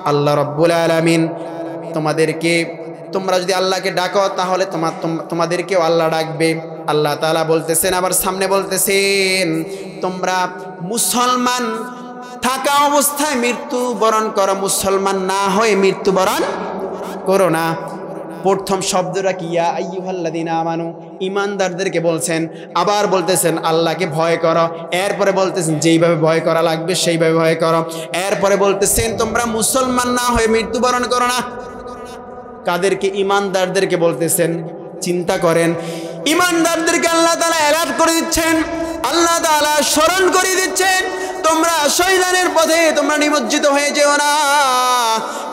আল্লাহ রাব্বুল আলামিন তোমাদেরকে, তোমরা যদি আল্লাহকে ডাকো তাহলে তোমাদেরকেও আল্লাহ ডাকবে। আল্লাহ তাআলা বলতেছেন, আবার সামনে বলতেছেন, তোমরা মুসলমান থাকা অবস্থায় মৃত্যুবরণ করো, মুসলমান না হয়ে মৃত্যুবরণ করো না। প্রথম শব্দটা কি? ইয়া আইয়ুহাল্লাযীনা আমানু, ঈমানদারদেরকে বলছেন। আবার বলতেছেন আল্লাহকে ভয় করো, এরপরে বলতেছেন যেইভাবে ভয় করা লাগবে সেইভাবে ভয় করো। এরপরে বলতেছেন তোমরা মুসলমান না হয়ে মৃত্যুবরণ করো না। কাদেরকে? ঈমানদারদেরকে বলতেছেন। চিন্তা করেন, ঈমানদারদেরকে আল্লাহ তাআলা অ্যালার্ট করে দিচ্ছেন, আল্লাহ তাআলা স্মরণ করে দিচ্ছেন, তোমরা শয়তানের পথে তোমরা নিমজ্জিত হয়ে যেও না।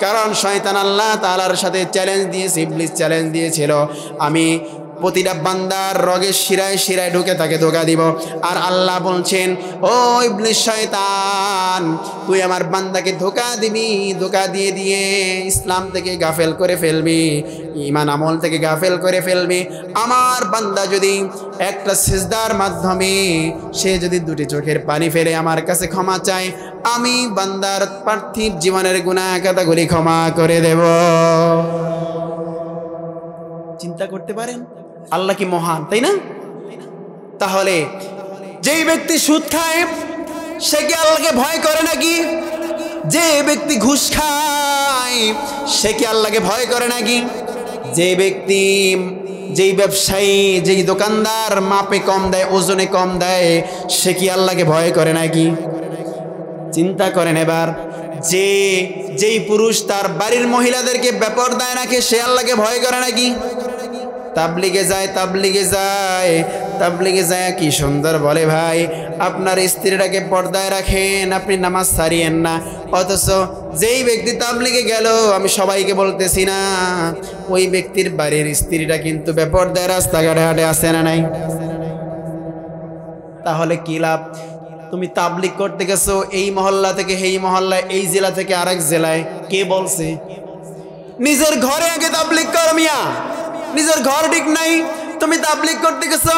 কারণ শয়তান আল্লাহ তাআলার সাথে চ্যালেঞ্জ দিয়েছে, ইবলিস চ্যালেঞ্জ দিয়েছিল, আমি প্রতিটা বান্দার রগের শিরায় শিরায় ঢুকে তাকে ধোঁকা দিব। আর আল্লাহ বলছেন, ও ইবলিস শয়তান, তুই আমার বান্দাকে ধোঁকা দিবি, ধোঁকা দিয়ে দিয়ে ইসলাম থেকে গাফেল করে ফেলবি, ঈমান আমল থেকে গাফেল করে ফেলবি। আমার বান্দা যদি একটা সিজদার মাধ্যমে সে যদি দুটি চোখের পানি ফেলে আমার কাছে ক্ষমা চায়, আমি বান্দার পার্থিব জীবনের গুনাহ খাতাগুলি ক্ষমা করে দেব। চিন্তা করতে পারেন আল্লাহ কি মহান, তাই না? তাহলে যেই ব্যক্তি সুদ খায় সে কি আল্লাহকে ভয় করে নাকি? যে ব্যক্তি ঘুষ খায় সে কি আল্লাহকে ভয় করে নাকি? যে ব্যক্তি, যেই ব্যবসায়ী, যেই দোকানদার মাপে কম দেয়, ওজনে কম দেয়, সে কি আল্লাহকে ভয় করে নাকি? চিন্তা করেন এবার, যেই পুরুষ তার বাড়ির মহিলাদেরকে বেপরদায় রাখে সে আল্লাহকে ভয় করে নাকি? তাবলিগে যায় কি সুন্দর বলে, ভাই আপনার স্ত্রীটাকে পর্দায় রাখেন, আপনি নামাজ ছাড়িয়েন না। অথচ যেই ব্যক্তি তাবলিগে গেল, আমি সবাইকে বলতেছি না, ওই ব্যক্তির বাড়ির স্ত্রীটা কিন্তু বেপর্দায় রাস্তাঘাটে হাঁটে, আসে না নাই? তাহলে কি লাভ? তুমি তাবলিগ করতে গেছো এই মহল্লা থেকে এই মহল্লায়, এই জেলা থেকে আরেক জেলায়, কে বলছে? নিজের ঘরে আগে তাবলিগ করো মিয়া, নিজের ঘর ঠিক নাই, তুমি তাবলিগ করতে গেছো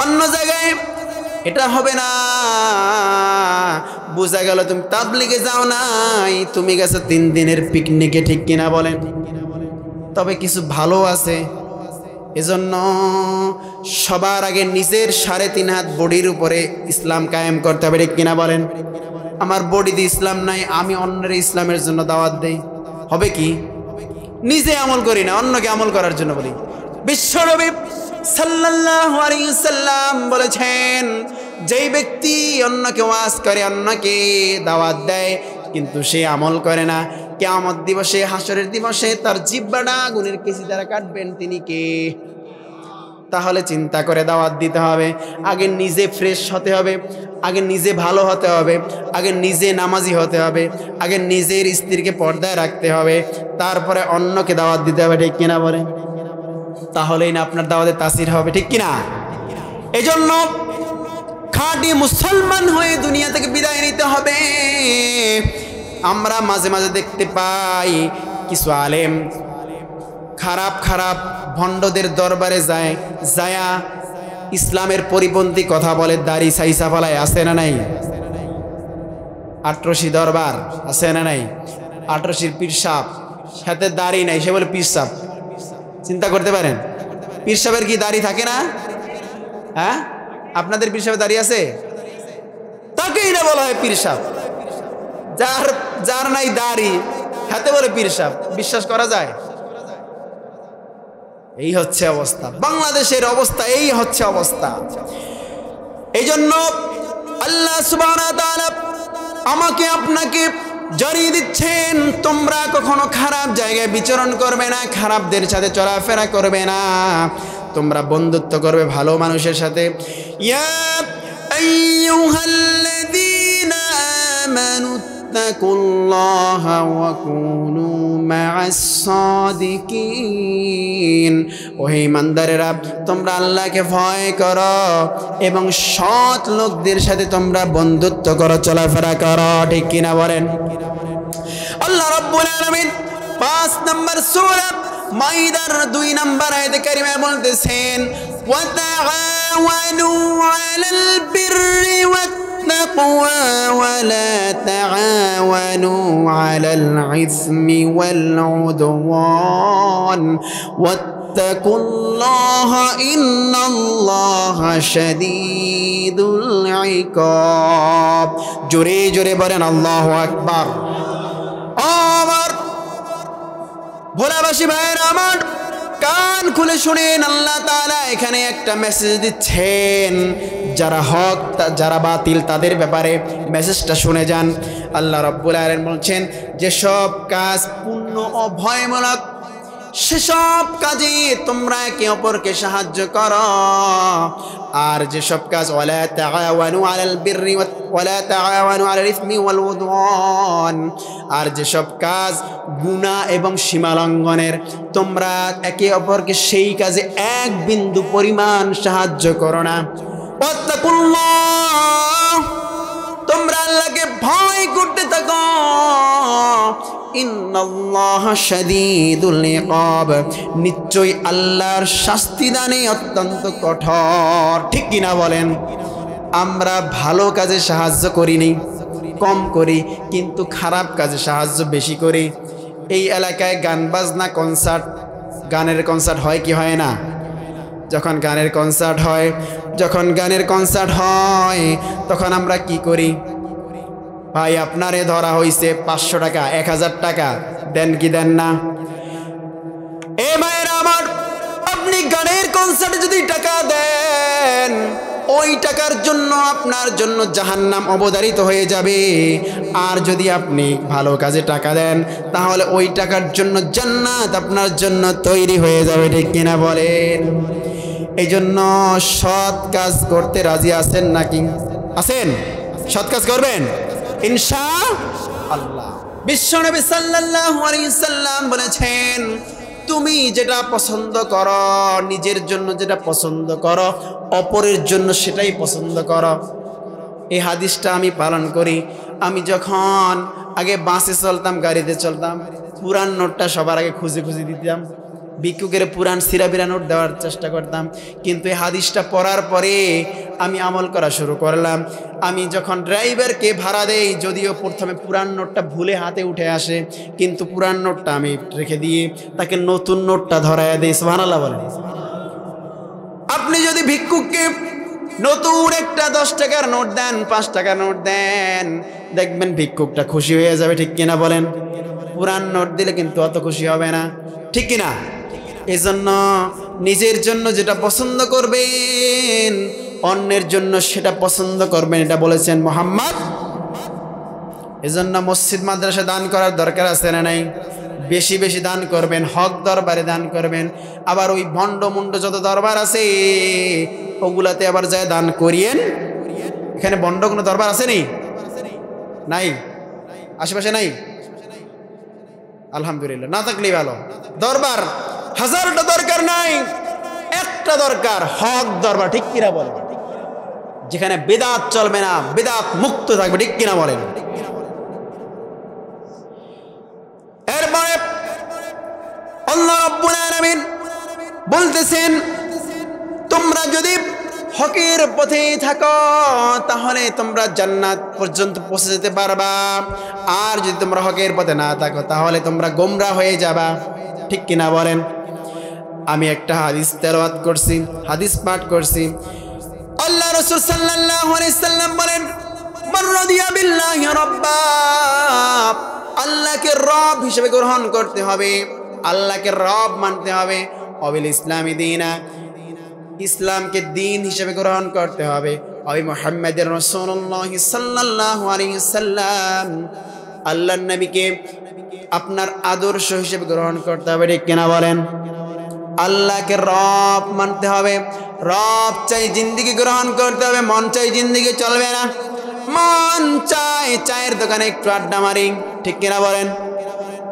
অন্য জায়গায়, এটা হবে না। বোঝা গেল তুমি তাবলিগে যাও নাই, তুমি গেছো 3 দিনের পিকনিকে, ঠিক কিনা বলেন? তবে কিছু ভালো আছে, এজন্য সবার আগে নিজের 3.5 হাত বডির উপরে ইসলাম কায়েম করতে হবে, ঠিক কিনা বলেন? আমার বডিতে ইসলাম নাই, আমি অন্যের ইসলামের জন্য দাওয়াত দেই, হবে কি? নিজে আমল করি না, অন্যকে আমল করার জন্য বলি। বিশ্বনবী সাল্লাল্লাহু আলাইহি সাল্লাম বলেছেন, যেই ব্যক্তি অন্যকে ওয়াজ করে, অন্যকে দাওয়াত দেয়, কিন্তু সে আমল করে না, কিয়ামত দিবসে, হাসরের দিবসে তার জিহ্বাটা আগুনের কেচি দ্বারা কাটবেন, তিনি কে? তাহলে চিন্তা করে দাওয়াত দিতে হবে। আগে নিজে ফ্রেশ হতে হবে, আগে নিজে ভালো হতে হবে, আগে নিজে নামাজি হতে হবে, আগে নিজের স্ত্রীকে পর্দায় রাখতে হবে, তারপরে অন্যকে দাওয়াত দিতে হবে, ঠিক কিনা বলে? তাহলেই না আপনার দাওয়াতে তাসির হবে, ঠিক কিনা? এজন্য খাঁটি মুসলমান হয়ে দুনিয়া থেকে বিদায় নিতে হবে। আমরা মাঝে মাঝে দেখতে পাই কিছু আলেম খারাপ খারাপ ভণ্ডদের দরবারে যায়া ইসলামের পরিপন্থী কথা বলে, দাড়ি সাইসা ফালায়, আছে না নাই? আটরশি দরবার আছে না নাই? আটরশির পীর সাহেব, সাথে দাড়ি নাই, সে বলে পীর সাহেব। চিন্তা করতে পারেন, পীর সাহেবের কি দাড়ি থাকে না? হ্যাঁ, আপনাদের পীর সাহেবের দাড়ি আছে? তাকেই না বলা হয় পীর সাহেব। যার নাই দাড়ি হাতে বলে পীর সাহেব, বিশ্বাস করা যায়? এই হচ্ছে অবস্থা, বাংলাদেশের অবস্থা এই হচ্ছে অবস্থা। এই জন্য আল্লাহ সুবহানাহু ওয়া তাআলা আমাকে আপনাকে জানিয়ে দিচ্ছেন, তোমরা কখনো খারাপ জায়গায় বিচরণ করবে না, খারাপদের সাথে চলাফেরা করবে না, তোমরা বন্ধুত্ব করবে ভালো মানুষের সাথে। ইয়া আইয়ুহাল্লাযীনা আমানু ইত্তাকুল্লাহা ওয়া কুনু মা'আস সাদিকিন। ও ঈমানদারেরা, তোমরা আল্লাহকে ভয় করো এবং সৎ লোকদের সাথে তোমরা বন্ধুত্ব করো, চলাফেরা করো, ঠিক কিনা বলেন? আল্লাহ রাব্বুল আলামিন 5 নম্বর সূরা মাইদার 2 নম্বর আয়াতে কারিমায় বলতেছেন, ওয়া তাআওয়ানু আলাল বিররি ওয়াত তাকওয়া ওয়া লা তাআওয়ানু আলাল ইসমি ওয়াল উদওয়ান ওয়াত্তাকুল্লাহা ইন্নাল্লাহা শাদীদুল ইকাব। জোরে জোরে বলেন আল্লাহু আকবার। আমার ভোলাবাসী ভাইয়েরা, আমার কান খুলে শুনেন, আল্লাহ তাআলা এখানে একটা মেসেজ দিচ্ছেন। যারা হক, যারা বাতিল, তাদের ব্যাপারে মেসেজটা শুনে যান। আল্লাহ রাব্বুল আলামিন বলছেন, যে সব কাজ পূর্ণ অভয়মূলক, সেসব কাজে তোমরা একে অপরকে সাহায্য করো। আর যেসব কাজ ওয়ালা তাআওয়ানু আলাল বিররি ওয়ালা তাআওয়ানু আলাল ইসমি ওয়াল উদওয়ান, আর যেসব কাজ গুনাহ এবং সীমালঙ্ঘনের, তোমরা একে অপরকে সেই কাজে এক বিন্দু পরিমাণ সাহায্য করো না। ওয়াত্তাকুল্লাহ, তোমরা আল্লাহকে ভয় করতে থাকো। ইন্নাল্লাহা শাদীদুল ইকাব, নিশ্চয়ই আল্লাহর শাস্তি দানে অত্যন্ত কঠোর। ঠিক কিনা বলেন? আমরা ভালো কাজে সাহায্য করিনি, কম করি, কিন্তু খারাপ কাজে সাহায্য বেশি করি। এই এলাকায় গান বাজনা কনসার্ট, গানের কনসার্ট হয় কি হয় না? যখন গানের কনসার্ট হয় তখন আমরা কি করি? ভাই আপনারে ধরা হইছে 500 টাকা, 1000 টাকা, দেন কি দেন না? এ ভাইয়েরা আমার, আপনি গানের কনসার্টে যদি টাকা দেন, ওই টাকার জন্য আপনার জন্য জাহান্নাম অবধারিত হয়ে যাবে। আর যদি আপনি ভালো কাজে টাকা দেন, তাহলে ওই টাকার জন্য জান্নাত আপনার জন্য তৈরি হয়ে যাবে। ঠিক কিনা বলেন? এই জন্য সৎ কাজ করতে রাজি আছেন নাকি? আছেন? সৎ কাজ করবেন ইনশাআল্লাহ। বিশ্বনবী সাল্লাল্লাহু আলাইহি সাল্লাম বলেছেন, তুমি যেটা পছন্দ করো, নিজের জন্য যেটা পছন্দ করো, অপরের জন্য সেটাই পছন্দ করো। এই হাদিসটা আমি পালন করি। আমি যখন আগে বাসে চলতাম, গাড়িতে চলতাম, পুরান নোটটা সবার আগে খুঁজে দিতাম, ভিক্ষুকের পুরান সিরাবিরা নোট দেওয়ার চেষ্টা করতাম। কিন্তু এই হাদিসটা পড়ার পরে আমি আমল করা শুরু করলাম। আমি যখন ড্রাইভারকে ভাড়া দেই, যদিও প্রথমে পুরান নোটটা ভুলে হাতে উঠে আসে, কিন্তু পুরান নোটটা আমি রেখে দিয়ে তাকে নতুন নোটটা ধরাইয়া দিই। সুবহানাল্লাহ বলেন। আপনি যদি ভিক্ষুককে নতুন একটা 10 টাকার নোট দেন, 5 টাকার নোট দেন, দেখবেন ভিক্ষুকটা খুশি হয়ে যাবে। ঠিক কিনা বলেন? পুরান নোট দিলে কিন্তু অত খুশি হবে না। ঠিক কিনা? এজন্য নিজের জন্য যেটা পছন্দ করবেন, অন্যের জন্য সেটা পছন্দ করবেন, এটা বলেছেন মুহাম্মদ। এজন্য মসজিদ মাদ্রাসা দান করার দরকার আছে না নাই? বেশি বেশি দান করবেন, হক দরবারে দান করবেন। আবার ওই ভণ্ড মুন্ড যত দরবার আছে ওগুলাতে আবার যায় দান করিয়েন। এখানে ভণ্ড কোনো দরবার আছে নি? নাই? আশেপাশে নাই? আলহামদুলিল্লাহ, না থাকলেই ভালো। দরবার হাজারটা দরকার নাই, একটা দরকার, হক দরবার। ঠিক কিনা বলেন? যেখানে বিদআত চলবে না, বিদআত মুক্ত থাকবে। ঠিক কিনা বলেন? এরপরে আল্লাহ রাব্বুল আলামিন বলতেছেন, তোমরা যদি হকের পথে থাকো তাহলে তোমরা জান্নাত পর্যন্ত পৌঁছে যেতে পারবা। আর যদি তোমরা হকের পথে না থাকো তাহলে তোমরা গোমরা হয়ে যাবা। ঠিক কিনা বলেন? আমি একটা হাদিস তেলাওয়াত করছি, হাদিস পাঠ করছি। আল্লাহ রাসূল সাল্লাল্লাহু আলাইহি সাল্লাম বলেন, মান রাদিয়া বিল্লাহি রাব্বা, আল্লাহকে রব হিসেবে গ্রহণ করতে হবে, আল্লাহকে রব মানতে হবে। অবিল ইসলামী দীনা, ইসলামকে দিন হিসেবে গ্রহণ করতে হবে। অবি মুহাম্মাদুর রাসূলুল্লাহ সাল্লাল্লাহু আলাইহি সাল্লাম, আল্লাহর নবীকে আপনার আদর্শ হিসেবে গ্রহণ করতে হবে। ঠিক কিনা বলেন? আল্লাহকে রব মানতে হবে, রব চাই জিন্দেগি গ্রহণ করতে হবে। মন চাই জিন্দেগি চলবে না। মন চাই চায়ের দোকানে একটু আড্ডা মারি। ঠিক কিনা বলেন?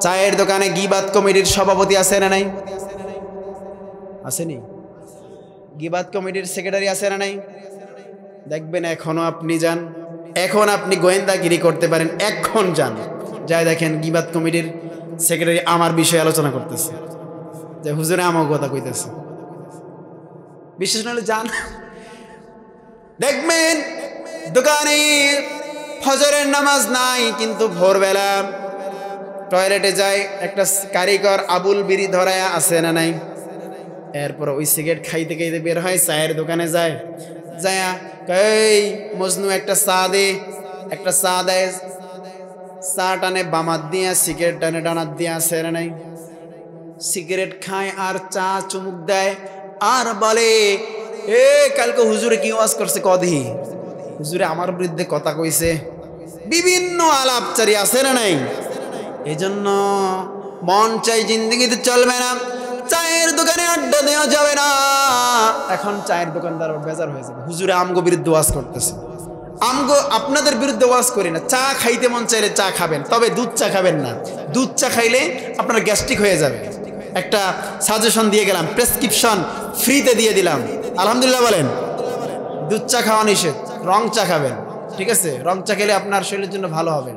চায়ের দোকানে গীবাত কমিটির সভাপতি আছে না নাই? আসেনি? গীবাত কমিটির সেক্রেটারি আছে না নাই? দেখবেন এখনো আপনি যান, এখন আপনি গোয়েন্দাগিরি করতে পারেন, এখন যান, যাই দেখেন গীবাত কমিটির সেক্রেটারি আমার বিষয়ে আলোচনা করতেছে, যে হুজুরে আমার কথা কইতেছে। বিশেষ নলে যান, দেখবেন দোকানে ফজরের নামাজ নাই, কিন্তু ভোরবেলা টয়লেটে যায় একটা কারিগর আবুল বিড়ি ধরায়া আছে না নাই? এরপর ওই সিগারেট খাইতে খাইতে বের হয়, চায়ের দোকানে যায়, যায়া এই মজনু একটা চা দে, একটা চা দেয়, চা টানে বামাত দিয়া, সিগারেট টানে ডানাত দিয়া, আছে না নাই? সিগারেট খায় আর চা চুমুক দেয় আর বলে, এ কালকে হুজুরে কি ওয়াজ করছে কদি, হুজুরে আমার বিরুদ্ধে কথা কইছে। বিভিন্ন আলাপচারী আছে না নাই? এই জন্য মন চাই জিন্দগিতে চলবে না। চায়ের দোকানে আড্ডা দেওয়া যাবে না। এখন চায়ের দোকানদার বেজার হয়ে যাবে, হুজুরে আমগো বিরুদ্ধে ওয়াজ করতেছে। আমগো আপনাদের বিরুদ্ধে ওয়াজ করি না, চা খাইতে মন চাইলে চা খাবেন, তবে দুধ চা খাবেন না। দুধ চা খাইলে আপনার গ্যাস্ট্রিক হয়ে যাবে। একটা সাজেশন দিয়ে গেলাম, প্রেসক্রিপশন ফ্রিতে দিয়ে দিলাম, আলহামদুলিল্লাহ বলেন। দুধ চা খাওয়া নিষেধ, রং চা খাবেন, ঠিক আছে? রং চা খেলে আপনার শরীরের জন্য ভালো হবে,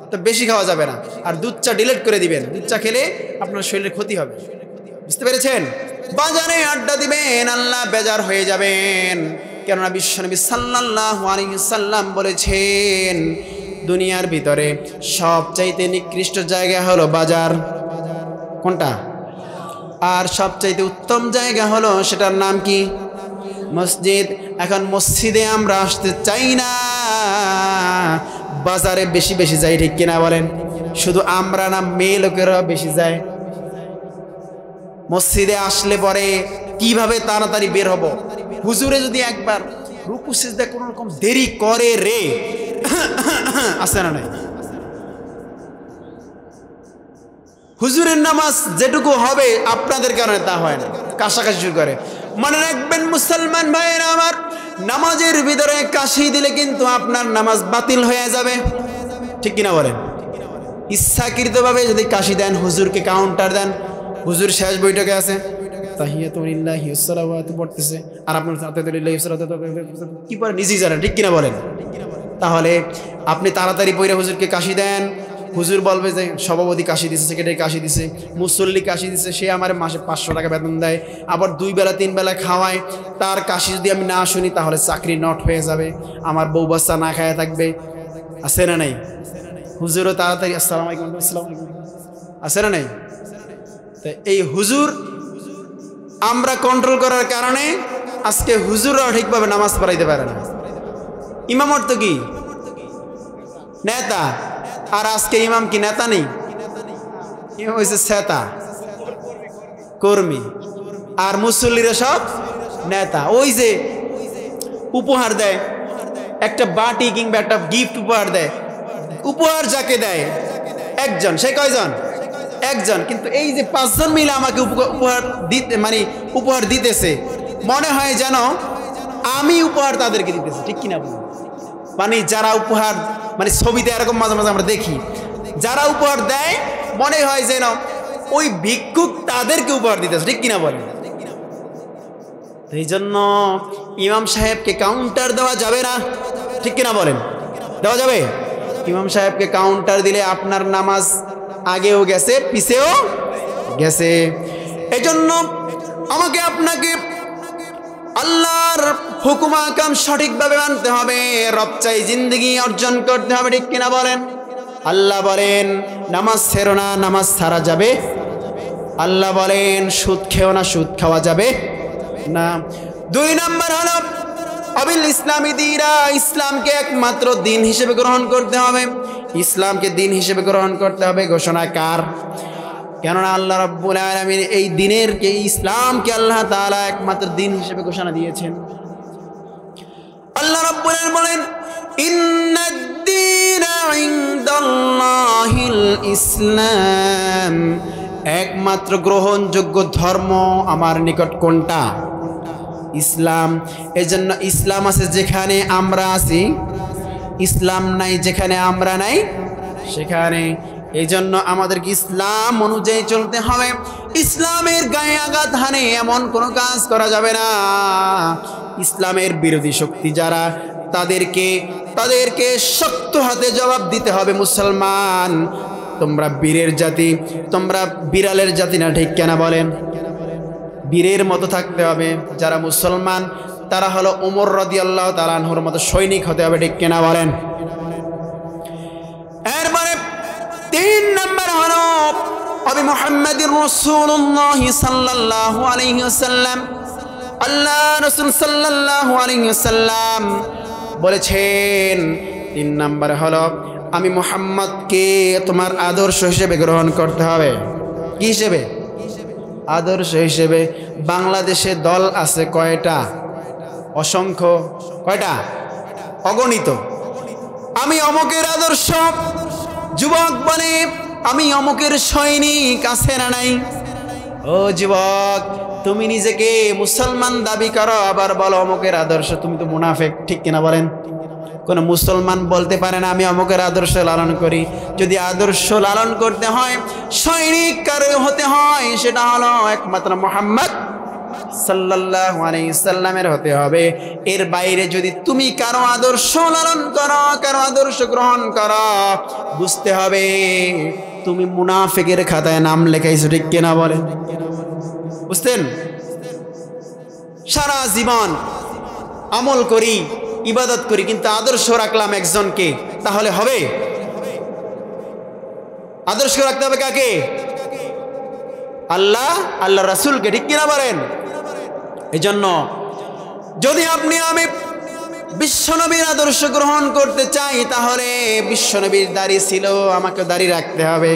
তো বেশি খাওয়া যাবে না। আর দুধ চা ডিলিট করে দিবেন, দুধ চা খেলে আপনার শরীরের ক্ষতি হবে, বুঝতে পেরেছেন? বাজারে আড্ডা দিবেন, আল্লাহ বেজার হয়ে যাবেন। কেননা বিশ্বনবী সাল্লাল্লাহু আলাইহি সাল্লাম বলেছেন, দুনিয়ার ভিতরে সবচাইতে নিকৃষ্ট জায়গা হলো বাজার। কোনটা? আর সবচাইতে উত্তম জায়গা হলো, সেটার নাম কি? মসজিদ। এখন মসজিদে আমরা আসতে চাই না, বাজারে বেশি বেশি যাই, ঠিক কিনা বলেন? শুধু আমরা না, মেয়ে লোকেরা বেশি যায়। মসজিদে আসলে পরে কিভাবে তাড়াতাড়ি বের হব? হুজুরে যদি একবার রুকু সিজদা কোনো রকম দেরি করে রে, আছে না নাই? হুজুরের নামাজ যেটুকু হবে আপনাদের কারণে তা হয় না, কাশাকাশি শুরু করে। মনে রাখবেন মুসলমান ভাইয়েরা আমার, নামাজের ভিতরে কাশি দিলে কিন্তু আপনার নামাজ বাতিল হয়ে যাবে, ঠিক কিনা বলেন? ইচ্ছাকৃতভাবে যদি কাশি দেন, হুজুরকে কাউন্টার দেন, হুজুর শেষ বৈঠকে আছে, তাহিয়াতু লিল্লাহি ওয়াস সালাওয়াতু পড়তেছে, আর আপনার তাহিয়াতু লিল্লাহি ওয়াস সালাওয়াতু কি পড়ে নিজেই জানেন, ঠিক কিনা বলেন? তাহলে আপনি তাড়াতাড়ি পড়ে হুজুরকে কাশি দেন, হুজুর বলবে যে সভাপতি কাশি দিছে, সেক্রেটারি কাশি দিছে, মুসল্লি কাশি দিছে, সে আমার মাসে 500 টাকা বেতন দেয়, আবার 2 বেলা 3 বেলা খাওয়ায়, তার কাশি যদি আমি না শুনি তাহলে চাকরি নট হয়ে যাবে, আমার বউ বাচ্চা না খায় থাকবে, আছে না নাই? হুজুরও তাড়াতাড়ি আসসালামু আলাইকুম, আসসালামু আলাইকুম, আছে না নাই? তো এই হুজুর আমরা কন্ট্রোল করার কারণে আজকে হুজুররাও ঠিকভাবে নামাজ পড়াইতে পারে না। ইমামর তো কি নেতা, আর আজকে ইমাম কি নেতা নেই, ইমাম হয়েছে সেতা, কর্মী, আর মুসল্লিরা সব নেতা। ওই যে উপহার দেয়, একটা বাটি কিংবা একটা গিফট উপহার দেয়, উপহার যাকে দেয় একজন, সে কয়জন? একজন, কিন্তু এই যে 5 জন মিলে আমাকে উপহার দিতে, মানে উপহার দিতেছে, মনে হয় যেন আমি উপহার তাদেরকে দিতেছি, ঠিক কিনা বলুন? মানে যারা উপহার, মানে ছবিতে এরকম মাঝে মাঝে আমরা দেখি, যারা উপহার দেয় মনে হয় যেন ওই ভিক্ষুক তাদেরকে উপহার দিতেছে, ঠিক কিনা বলেন? এই জন্য ইমাম সাহেবকে কাউন্টার দেওয়া যাবে না, ঠিক কিনা বলেন? দেওয়া যাবে? ইমাম সাহেবকে কাউন্টার দিলে আপনার নামাজ আগেও গেছে, পিছেও গেছে। এই জন্য আমাকে আপনাকে আল্লাহর হুকুম আহকাম সঠিকভাবে মানতে হবে, রব চাই জিন্দেগি অর্জন করতে হবে, ঠিক কিনা বলেন? আল্লাহ বলেন নামাজ ছেড়ো না, নামাজ ছাড়া যাবে। আল্লাহ বলেন সুদ খেও না, সুদ খাওয়া যাবে না। 2 নম্বর হলো অবিল ইসলামী দিরা, ইসলামকে একমাত্র দিন হিসেবে গ্রহণ করতে হবে। ইসলামকে দিন হিসেবে গ্রহণ করতে হবে ঘোষণা কার? কেননা আল্লাহ রাব্বুল আলামিন এই দিনের কে, ইসলামকে আল্লাহ তাআলা একমাত্র দিন হিসেবে ঘোষণা দিয়েছেন। আল্লাহ রাব্বুল আলামিন বলেন ইন্নাদ-দীনা ইনদাল্লাহিল ইসলাম, একমাত্র গ্রহণযোগ্য ধর্ম আমার নিকট কোনটা? ইসলাম। এজন্য ইসলাম আছে যেখানে আমরা আছি, ইসলাম নাই যেখানে আমরা নাই সেখানে। এই জন্য আমাদেরকে ইসলাম অনুযায়ী চলতে হবে। ইসলামের গায়ে আঘাত হানে এমন কোনো কাজ করা যাবে না। ইসলামের বিরোধী শক্তি যারা, তাদেরকে শক্ত হাতে জবাব দিতে হবে। মুসলমান, তোমরা বীরের জাতি, তোমরা বিড়ালের জাতি না, ঠিক কেনা বলেন? বীরের মতো থাকতে হবে। যারা মুসলমান তারা হলো ওমর রাদিয়াল্লাহু তাআলা আনহুর মতো সৈনিক হতে হবে, ঠিক কেনা বলেন? এরপরে 3 নম্বর হলো নবী মুহাম্মদুর রাসূলুল্লাহ সাল্লাল্লাহু আলাইহি ওয়াসাল্লাম। আল্লাহ রাসূল সাল্লাল্লাহু আলাইহি ওয়াসাল্লাম বলেছেন 3 নম্বর হলো আমি মুহাম্মদকে তোমার আদর্শ হিসেবে গ্রহণ করতে হবে। কি হিসেবে? আদর্শ হিসেবে। বাংলাদেশে দল আছে কয়টা? অসংখ্য। কয়টা? অগণিত। আমি অমুকের আদর্শ, যুবক বলে আমি অমুকের সৈনিক, আছে না নাই? ও যুবক, তুমি নিজেকে মুসলমান দাবি করো, আবার বলো অমুকের আদর্শ, তুমি তো মুনাফিক, ঠিক কিনা বলেন? কোন মুসলমান বলতে পারে না আমি অমুকের আদর্শ লালন করি। যদি আদর্শ লালন করতে হয়, সৈনিক কারো হতে হয়, সেটা হলো একমাত্র মুহাম্মদ সাল্লাল্লাহু আলাইহি সাল্লামের হতে হবে। এর বাইরে যদি তুমি কারো আদর্শ লালন করো, কারো আদর্শ গ্রহণ করো, বুঝতে হবে তুমি মুনাফিকের খাতায় নাম লেখাইছো, ঠিক কিনা বলেন? বুঝতেন? সারা জীবন আমল করি, ইবাদত করি, কিন্তু আদর্শ রাখলাম একজনকে, তাহলে হবে? আদর্শ রাখতে হবে কাকে? আল্লাহ, আল্লাহ রাসূলকে, ঠিক কিনা বলেন? এই জন্য যদি আপনি আমি বিশ্বনবীর আদর্শ গ্রহণ করতে চাই, তাহলে বিশ্বনবীর দাড়ি ছিল, আমাকে দাড়ি রাখতে হবে,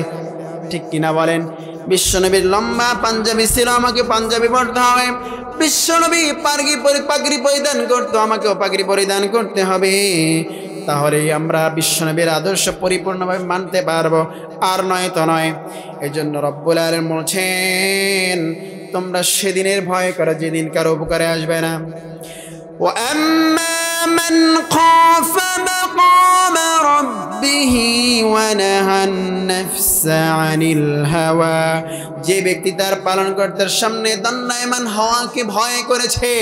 ঠিক কিনা বলেন? বিশ্বনবীর লম্বা পাঞ্জাবি ছিল, আমাকে পাঞ্জাবি পরতে হবে। বিশ্বনবী পাগড়ি পরিধান করতো, আমাকেও পাগড়ি পরিধান করতে হবে। তাহলে আমরা বিশ্বনবীর আদর্শ পরিপূর্ণভাবে মানতে পারবো, আর নয় তো নয়। এই জন্য রব্বুল আলামিন বলছেন, তোমরা সেদিনের ভয় করো যেদিন কারো উপকারে আসবে না। وَأَمَّا مَنْ خَافَ مَقَامَ رَبِّهِ وَنَهَى النَّفْسَ عَنِ الْهَوَى, যে ব্যক্তি তার পালনকর্তার সামনে দণ্ডায়মান হওয়াকে ভয় করেছে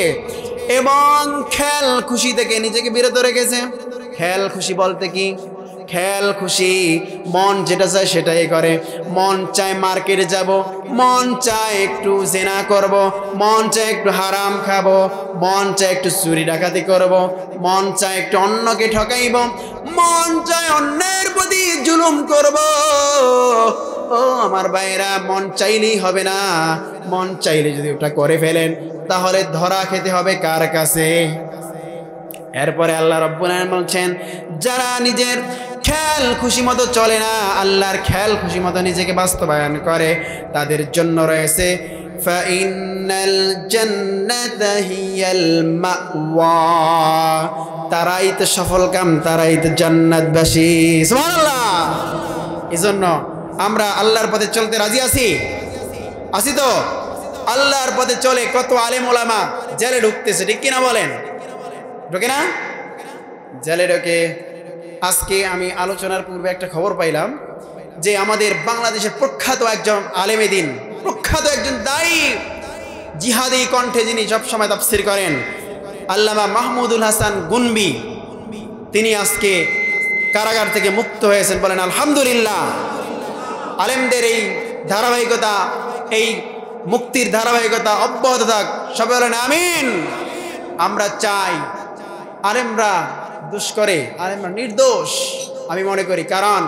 এবং খেয়াল খুশি থেকে নিজেকে বিরত রেখেছে। খেয়াল খুশি বলতে কি? খেয়াল খুশি মন যেটা চায় সেটাই করে। মন চায় মার্কেটে যাব, মন চায় একটু জেনা করব, মন চায় একটু হারাম খাবো, মন চায় একটু চুরি ডাকাতি করব, মন চায় একটু অন্যকে ঠকাইব, মন চায় অন্যের প্রতি জুলুম করব। ও আমার ভাইরা, মন চাইলেই হবে না। মন চাইলে যদি ওটা করে ফেলেন, তাহলে ধরা খেতে হবে কার কাছে? এরপরে আল্লাহ রাব্বুল আলামিন বলছেন, যারা নিজের খেয়াল খুশি মতো চলে না, আল্লাহর খেয়াল খুশি মতো নিজেকে বাস্তবায়ন করে, তাদের জন্য রয়েছে ফাইনাল জান্নাতা হিয়াল মাওয়া, তারাই তো সফলকাম, তারাই তো জান্নাতবাসী। সুবহানাল্লাহ। এজন্য আমরা আল্লাহর পথে চলতে রাজি আছি? আছি তো? আল্লাহর পথে চলে কত আলেম ওলামা জেলে ঢুকতেছে, ঠিক কিনা বলেন? ঢোকে না? জেলে ঢোকে। আজকে আমি আলোচনার পূর্বে একটা খবর পাইলাম যে আমাদের বাংলাদেশের প্রখ্যাত একজন আলেমে দ্বীন, প্রখ্যাত একজন দায়ী, জিহাদি কণ্ঠে যিনি সবসময় তাফসীর করেন, আল্লামা মাহমুদুল হাসান গুনবি, তিনি আজকে কারাগার থেকে মুক্ত হয়েছেন। বলেন আলহামদুলিল্লাহ। আলেমদের এই ধারাবাহিকতা, এই মুক্তির ধারাবাহিকতা অব্যাহত থাক, সবাই বলেন আমিন। আমরা চাই আলেমরা দোষ করে, আলেমরা নির্দোষ আমি মনে করি, কারণ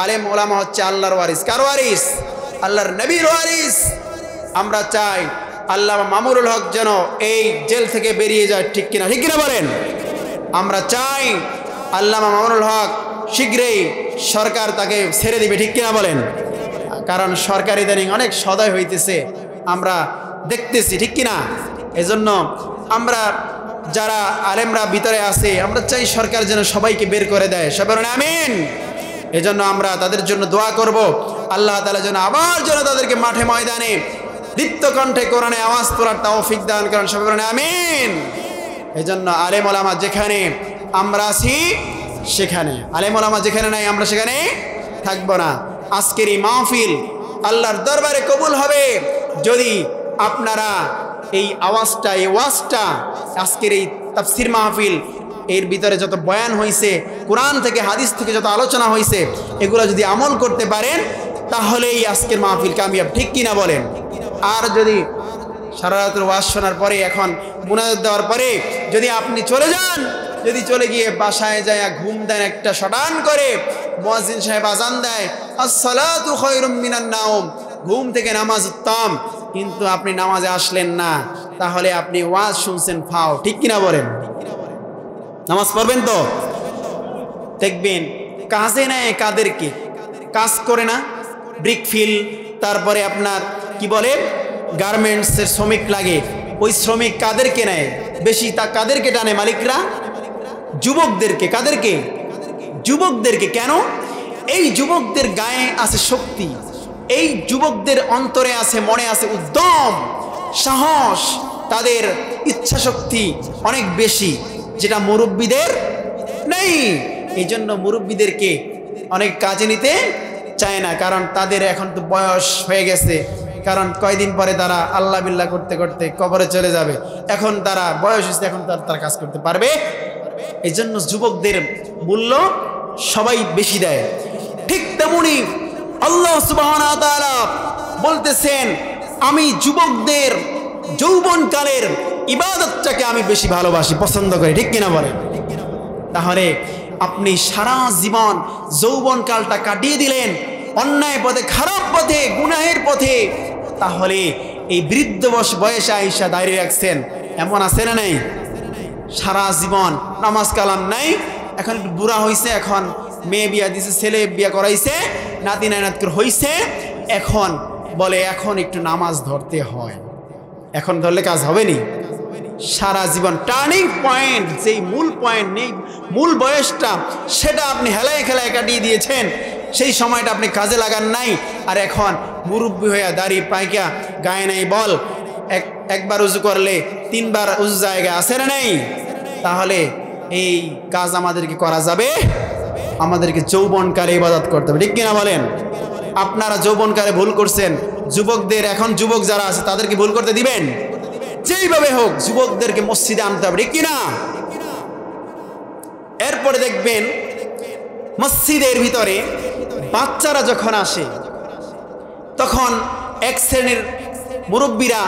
আলেম ওলামা হচ্ছে আল্লাহর ওয়ারিস। কার ওয়ারিস? আল্লাহর নবীর ওয়ারিস। আমরা চাই আল্লামা মামুনুল হক যেন এই জেল থেকে বেরিয়ে যায়, ঠিক কিনা? ঠিক কিনা বলেন? আমরা চাই আল্লামা মামুনুল হক শীঘ্রই সরকার তাকে ছেড়ে দিবে, ঠিক কিনা বলেন? কারণ সরকার ইদানিং অনেক সদয় হইতেছে, আমরা দেখতেছি, ঠিক কিনা? এজন্য আমরা যারা আলেমরা ভিতরে আছে, আমরা চাই সরকার যেন সবাইকে বের করে দেয়, সবাই বলেন আমিন। এজন্য আমরা তাদের জন্য দোয়া করব, আল্লাহ তাআলা যেন আবার যেন তাদেরকে মাঠে ময়দানে দীপ্ত কণ্ঠে কোরআনে আওয়াজ তোলার তৌফিক দান করেন, সবাই বলেন আমিন। এজন্য আলেম ওলামা যেখানে আমরা আছি সেখানে, আলেম ওলামা যেখানে নাই আমরা সেখানে থাকবো না। আজকের এই মাহফিল আল্লাহর দরবারে কবুল হবে যদি আপনারা এই আওয়াজটা, এই ওয়াজটা, আজকের এই তাফসীর মাহফিল, এর ভিতরে যত বয়ান হয়েছে, কোরআন থেকে হাদিস থেকে যত আলোচনা হয়েছে, এগুলো যদি আমল করতে পারেন, তাহলেই আজকের মাহফিল কামিয়াব, ঠিক কিনা বলেন? আর যদি সারা রাতের ওয়াজ শোনার পরে, এখন মুনাজাত দেওয়ার পরে যদি আপনি চলে যান, যদি চলে গিয়ে বাসায় যায় ঘুম দেন একটা শটান করে, মুয়াজ্জিন সাহেব আজান দেয় আসসালাতু খায়রুম মিনান নাওম, ঘুম থেকে নামাজ উত্তম, কিন্তু আপনি নামাজে আসলেন না, তাহলে আপনি ওয়াজ শুনছেন ফাও, ঠিক কিনা বলেন? নামাজ পড়বেন তো? দেখবেন কাজে নেয় কাদেরকে? কাজ করে না, ব্রিক ফিল, তারপরে আপনার কি বলে গার্মেন্টসের শ্রমিক লাগে, ওই শ্রমিক কাদেরকে নেয় বেশি? তা কাদেরকে টানে? মালিকরা যুবকদেরকে। কাদেরকে? যুবকদেরকে। কেন? এই যুবকদের গায়ে আছে শক্তি, এই যুবকদের অন্তরে আছে, মনে আছে উদ্যম, সাহস, তাদের ইচ্ছা শক্তি অনেক বেশি, যেটা মুরব্বীদের নেই। এই জন্য মুরব্বীদেরকে অনেক কাজে নিতে চায় না, কারণ তাদের এখন তো বয়স হয়ে গেছে, কারণ কয়দিন পরে তারা আল্লাহ বিল্লাহ করতে করতে কবরে চলে যাবে। এখন তারা বয়স হয়েছে, এখন তারা কাজ করতে পারবে। এই জন্য যুবকদের মূল্য সবাই বেশি দেয়। ঠিক তেমনি আল্লাহ সুবহানাহু ওয়া তাআলা বলতেছেন, আমি যুবকদের যৌবনকালের ইবাদতটাকে আমি বেশি ভালোবাসি, পছন্দ করি। ঠিক কিনা বলেন? তাহলে আপনি সারা জীবন যৌবনকালটা কাটিয়ে দিলেন অন্যায় পথে, খারাপ পথে, গুনাহের পথে, তাহলে এই বৃদ্ধ বয়সে আইসা দাঁড়িয়ে রাখছেন, এমন আছে না নাই? সারা জীবন নামাজ কালাম নাই, এখন একটু বুড়া হয়েছে, এখন মেয়ে বিয়া দিছে, ছেলে বিয়া করাইছে, নাতি নাতি হয়েছে, এখন বলে এখন একটু নামাজ ধরতে হয়। এখন ধরলে কাজ হবে নি? সারা জীবন টার্নিং পয়েন্ট, যেই মূল পয়েন্ট নেই, মূল বয়সটা, সেটা আপনি হেলায় খেলায় কাটিয়ে দিয়েছেন, সেই সময়টা আপনি কাজে লাগান নাই। আর এখন মুরব্বী হইয়া দাড়ি পাইকা গায়ে নাই বল, একবার উজু করলে 3 বার উজু জায়গা আছে না নেই? তাহলে এই কাজ আমাদেরকে করা যাবে? আমাদেরকে যৌবনকালে ইবাদত করতে হবে। ঠিক কিনা বলেন? আপনারা যৌবনকালে ভুল করছেন, যুবকদের, এখন যুবক যারা আছে তাদেরকে ভুল করতে দিবেন? যেইভাবে হোক যুবকদেরকে মসজিদে আনতে হবে। ঠিক কিনা? এরপরে দেখবেন মসজিদের ভিতরে বাচ্চারা যখন আসে, তখন এক শ্রেণীর মুরব্বীরা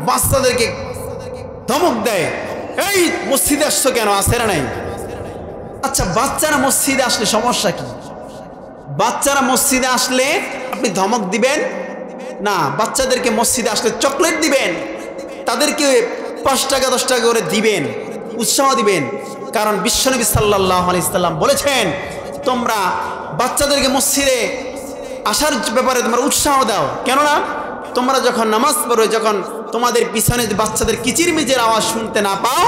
বাচ্চাদেরকে ধমক দেয়, এই মসজিদে আসছো কেন, আসে না নাই? আচ্ছা, বাচ্চারা মসজিদে আসলে সমস্যা কি? বাচ্চারা মসজিদে আসলে আপনি ধমক দিবেন না, বাচ্চাদেরকে মসজিদে আসলে চকলেট দিবেন, তাদেরকে 5 টাকা 10 টাকা করে দিবেন, উৎসাহ দিবেন। কারণ বিশ্বনবী সাল্লাল্লাহু আলাইহি সাল্লাম বলেছেন, তোমরা বাচ্চাদেরকে মসজিদে আসার ব্যাপারে তোমরা উৎসাহ দাও। কেননা তোমরা যখন নামাজ পড়ো, যখন তোমাদের পিছনে বাচ্চাদের কিচিরমিচির আওয়াজ শুনতে না পাও,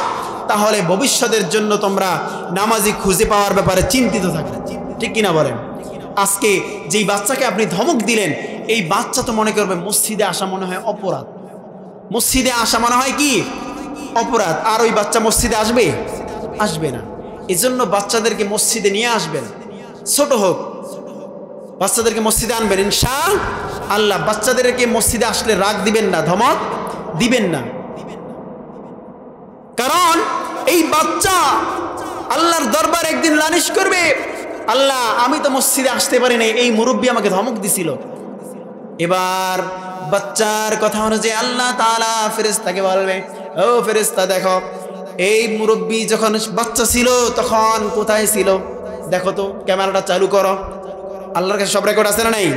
তাহলে ভবিষ্যতের জন্য তোমরা নামাজি খুঁজে পাওয়ার ব্যাপারে চিন্তিত থাকবে। ঠিক কিনা বলেন? আজকে যেই বাচ্চাকে আপনি ধমক দিলেন, এই বাচ্চা তো মনে করবে মসজিদে আসা মনে হয় অপরাধ, মসজিদে আসা মনে হয় কি অপরাধ, আর ওই বাচ্চা মসজিদে আসবে? আসবে না। এজন্য বাচ্চাদেরকে মসজিদে নিয়ে আসবেন, ছোট হোক, বাচ্চাদেরকে মসজিদে আনবেন ইনশাআল্লাহ। বাচ্চাদেরকে মসজিদে আসলে রাগ দিবেন না, ধমক দিবেন না, কারণ এই বাচ্চা আল্লাহর দরবারে একদিন নালিশ করবে, আল্লাহ আমি তো মসজিদে আসতে পারি নাই, এই মুরব্বী আমাকে ধমক দিছিল। এবার বাচ্চার কথা অনুযায়ী আল্লাহ তাআলা ফেরেশতাকে বলবে, ও ফেরেশতা দেখো, এই মুরব্বী যখন বাচ্চা ছিল তখন কোথায় ছিল, দেখো তো, ক্যামেরাটা চালু করো। আল্লাহর কাছে সব রেকর্ড আছে না নাই?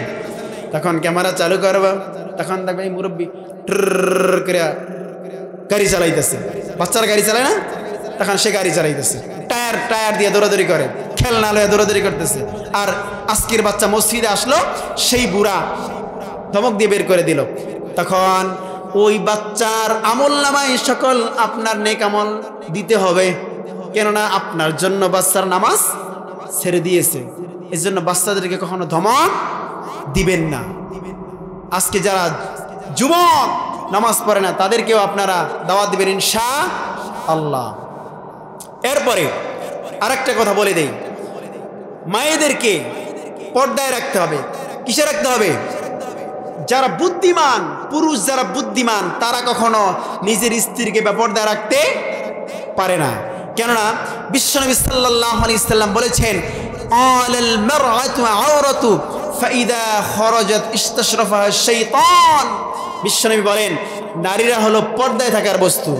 তখন ক্যামেরা চালু করবো, তখন দেখবে এই মুরব্বী করে গাড়ি চালাইতেছে। বাচ্চারা গাড়ি চালায় না? তখন সে গাড়ি চালাইতেছে, টায়ার দিয়ে দৌড়াদৌড়ি করে, খেলনা লয়ে দৌড়াদৌড়ি করতেছে। আর আজকের বাচ্চা মসজিদে আসলো, সেই বুড়া ধমক দিয়ে বের করে দিল। তখন ওই বাচ্চার আমলনামায় সকল আপনার নেক আমল দিতে হবে, কেননা আপনার জন্য বাচ্চার নামাজ ছেড়ে দিয়েছে। এই জন্য বাচ্চাদেরকে কখনো ধমক দিবেন না। আজকে যারা যুবক নামাজ পড়ে না, তাদেরকেও আপনারা দাওয়াত দিবেন ইনশাআল্লাহ। এরপরে আরেকটা কথা বলে দেই, মায়েদেরকে পর্দায় রাখতে হবে। কিসে রাখতে হবে? যারা বুদ্ধিমান পুরুষ, যারা বুদ্ধিমান, তারা কখনো নিজের স্ত্রীকে বেপর্দায় রাখতে পারে না। কেননা বিশ্বনবী সাল্লাল্লাহু আলাইহি সাল্লাম বলেছেন, আলাল মারআতু আওরাতু ফাইদা খরাজাত ইস্তাশরাফাহা শাইতান। বিশ্বনবী বলেন, নারীরা হলো পর্দায় থাকার বস্তু।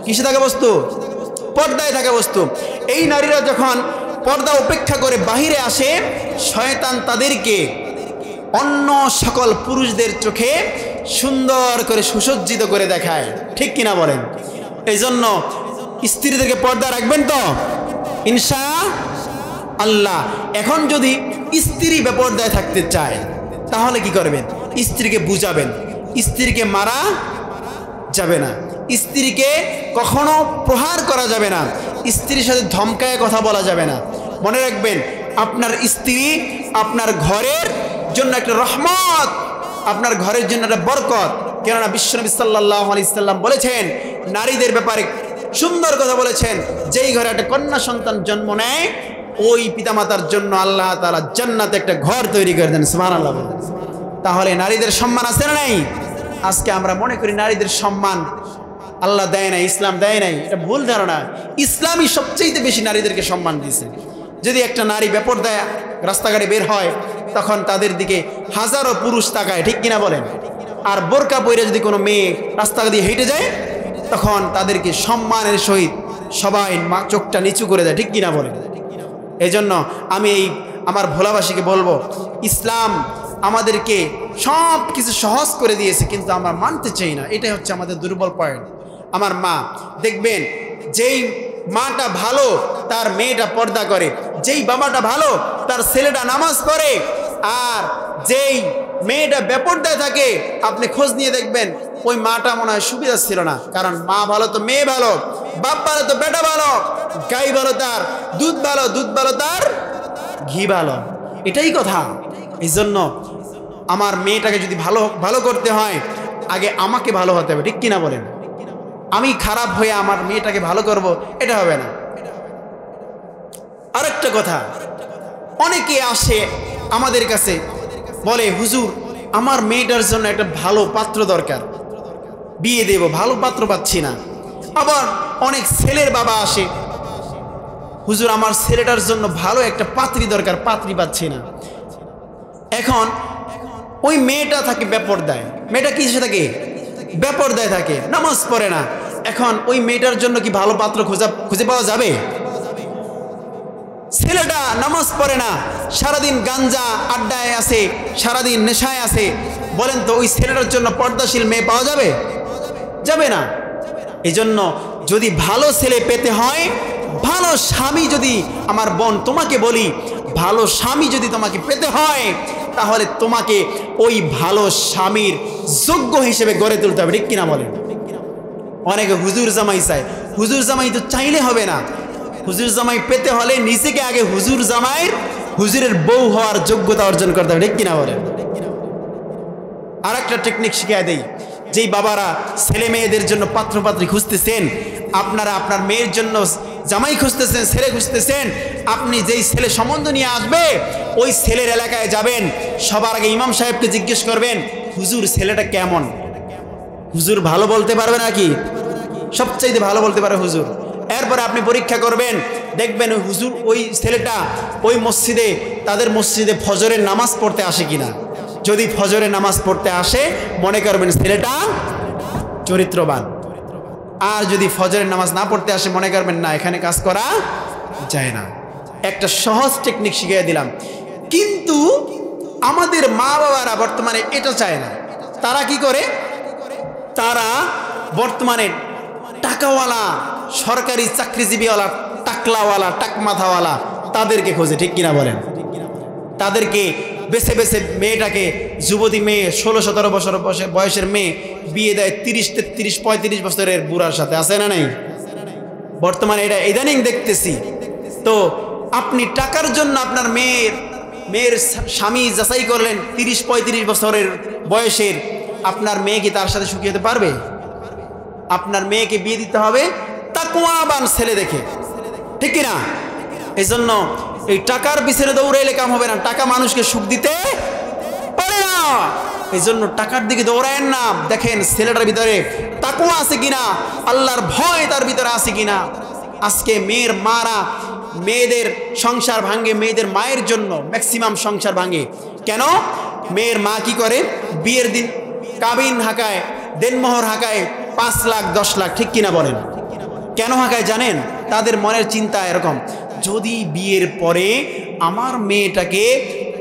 কিসে থাকা বস্তু? পর্দায় থাকা বস্তু। এই নারীরা যখন পর্দা উপেক্ষা করে বাহিরে আসে, শয়তান তাদেরকে অন্য সকল পুরুষদের চোখে সুন্দর করে সুসজ্জিত করে দেখায়। ঠিক কিনা বলেন? এই জন্য স্ত্রীদেরকে পর্দা রাখবেন তো ইনশাআল্লাহ। এখন যদি স্ত্রী বেপর্দায় থাকতে চায়, তাহলে কি করবেন? স্ত্রীকে বুঝাবেন, স্ত্রীকে মারা যাবে না, স্ত্রীকে কখনো প্রহার করা যাবে না, স্ত্রীর সাথে ধমকায় কথা বলা যাবে না। মনে রাখবেন, আপনার স্ত্রী আপনার ঘরের জন্য একটা রহমত, আপনার ঘরের জন্য একটা বরকত। কেননা বিশ্বনবী সাল্লাল্লাহু আলাইহি সাল্লাম বলেছেন, নারীদের ব্যাপারে সুন্দর কথা বলেছেন, যেই ঘরে একটা কন্যা সন্তান জন্ম নেয় ওই পিতামাতার জন্য আল্লাহ তাআলা জান্নাতে একটা ঘর তৈরি করে দেন। সুবহানাল্লাহ। তাহলে নারীদের সম্মান আছে না নাই? আজকে আমরা মনে করি নারীদের সম্মান আল্লাহ দেয় নাই, ইসলাম দেয় নাই। এটা ভুল ধারণা। ইসলামই সবচেয়ে বেশি নারীদেরকে সম্মান দিয়েছে। যদি একটা নারী বেপরদায় রাস্তাঘাটে বের হয় তখন তাদের দিকে হাজারো পুরুষ তাকায়, ঠিক কিনা বলেন? আর বোরকা পরে যদি কোনো মেয়ে রাস্তা দিয়ে হেঁটে যায় তখন তাদেরকে সম্মানের সহিত সবাই চোখটা নিচু করে দেয়, ঠিক কিনা বলেন? এই জন্য আমি আমার ভোলাবাসীকে বলবো, ইসলাম আমাদেরকে সব কিছু সহজ করে দিয়েছে, কিন্তু আমরা মানতে চাই না। এটাই হচ্ছে আমাদের দুর্বল পয়েন্ট। আমার মা দেখবেন, যেই মাটা ভালো তার মেয়েটা পর্দা করে, যেই বাবাটা ভালো তার ছেলেটা নামাজ পড়ে, আর যেই মেয়েটা বেপর্দায় থাকে আপনি খোঁজ নিয়ে দেখবেন ওই মাটা মনে হয় সুবিধা ছিল না। কারণ মা ভালো তো মেয়ে ভালো, বাপ ভালো তো বেটা ভালো, গাই ভালো তার দুধ ভালো, দুধ ভালো তার ঘি ভালো। এটাই কথা। এই জন্য আমার মেয়েটাকে যদি ভালো ভালো করতে হয় আগে আমাকে ভালো হতে হবে, ঠিক কিনা বলেন? আমি খারাপ হয়ে আমার মেয়েটাকে ভালো করব, এটা হবে না। আরেকটা কথা, অনেকে আসে আমাদের কাছে বলে, হুজুর আমার মেয়েটার জন্য একটা ভালো পাত্র দরকার, বিয়ে দেব, ভালো পাত্র পাচ্ছি না। আবার অনেক ছেলের বাবা আসে, হুজুর আমার ছেলেটার জন্য ভালো একটা পাত্রী দরকার, পাত্রী পাচ্ছি না। এখন ওই মেয়েটা থাকে বেপরদায়। মেয়েটা কিসে থাকে? বেপরদায় থাকে, নামাজ পড়ে না। এখন ওই মেয়েটার জন্য কি ভালো পাত্র খুঁজে পাওয়া যাবে? ছেলেটা নামাজ পড়ে না, সারাদিন গাঞ্জা আড্ডায় আছে, সারাদিন নেশায় আছে, বলেন তো ওই ছেলেটার জন্য পর্দাশীল মেয়ে পাওয়া যাবে? যাবে না। এই জন্য যদি ভালো ছেলে পেতে হয়, ভালো স্বামী, যদি আমার বোন তোমাকে বলি, ভালো স্বামী যদি তোমাকে পেতে হয় তাহলে তোমাকে ওই ভালো স্বামীর যোগ্য হিসেবে গড়ে তুলতে হবে, ঠিক কিনা বলেন? অনেকে হুজুর জামাই চায়। হুজুর জামাই তো চাইলে হবে না। হুজুর জামাই পেতে হলে নিজেকে আগে হুজুর জামাইয়ের, হুজুরের বউ হওয়ার যোগ্যতা অর্জন করতে হবে, ঠিক কিনা বলেন? আর একটা টেকনিক শিখিয়ে দেই, যেই বাবারা ছেলে মেয়েদের জন্য পাত্রপাত্রী খুঁজতেছেন, আপনারা আপনার মেয়ের জন্য জামাই খুঁজতেছেন, ছেলে খুঁজতেছেন, আপনি যেই ছেলে সম্বন্ধ নিয়ে আসবে ওই ছেলের এলাকায় যাবেন, সবার আগে ইমাম সাহেবকে জিজ্ঞেস করবেন, হুজুর ছেলেটা কেমন? হুজুর ভালো বলতে পারবে নাকি? সবচাইতে ভালো বলতে পারে হুজুর। এরপরে আপনি পরীক্ষা করবেন, দেখবেন ওই হুজুর, ওই ছেলেটা ওই মসজিদে, তাদের মসজিদে ফজরের নামাজ পড়তে আসে কিনা। যদি ফজরের নামাজ পড়তে আসে মনে করবেন ছেলেটা চরিত্রবান। আর যদি ফজরের নামাজ না পড়তে আসে মনে করবেন না, এখানে কাজ করা যায় না। একটা সহজ টেকনিক শিখিয়ে দিলাম। কিন্তু আমাদের মা বাবারা বর্তমানে এটা চায় না। তারা কি করে? তারা বর্তমানে টাকাওয়ালা, সরকারি চাকরিজীবীওয়ালা, টাকলাওয়ালা, টাকমাথাওয়ালা তাদেরকে খোঁজে, ঠিক কিনা বলেন? তাদেরকে বেছে বেছে মেয়েটাকে, যুবতী মেয়ে 16-17 বছর বয়সের মেয়ে বিয়ে দেয় 30-33-35 বছরের বুড়ার সাথে, আছে না নাই? বর্তমানে এটা ইদানিং দেখতেছি। তো আপনি টাকার জন্য আপনার মেয়ের স্বামী যাচাই করলেন 30-35 বছরের বয়সের, আপনার মেয়ে কি তার সাথে সুখী হতে পারবে? আপনার মেয়েকে বিয়ে দিতে হবে তাকওয়াবান ছেলে দেখে, ঠিক কিনা? এই জন্য এই টাকার পিছনে দৌড়াইলে কাম হবে না। টাকা মানুষকে সুখ দিতে পারে না। এই জন্য টাকার দিকে দৌড়ায়েন না। দেখেন ছেলেটার ভিতরে তাকওয়া আছে কিনা, আল্লাহর ভয় তার ভিতরে আছে কিনা। আজকে মেয়ের মারা মেয়েদের সংসার ভাঙে, মেয়েদের মায়ের জন্য ম্যাক্সিমাম সংসার ভাঙে। কেন? মেয়ের মা কি করে? বিয়ের দিন কাবিন হাঁকায়, দেনমোহর হাঁকায় 5 লাখ 10 লাখ, ঠিক কিনা বলেন? কেন হাঁকায় জানেন? তাদের মনের চিন্তা এরকম, যদি বিয়ের পরে আমার মেয়েটাকে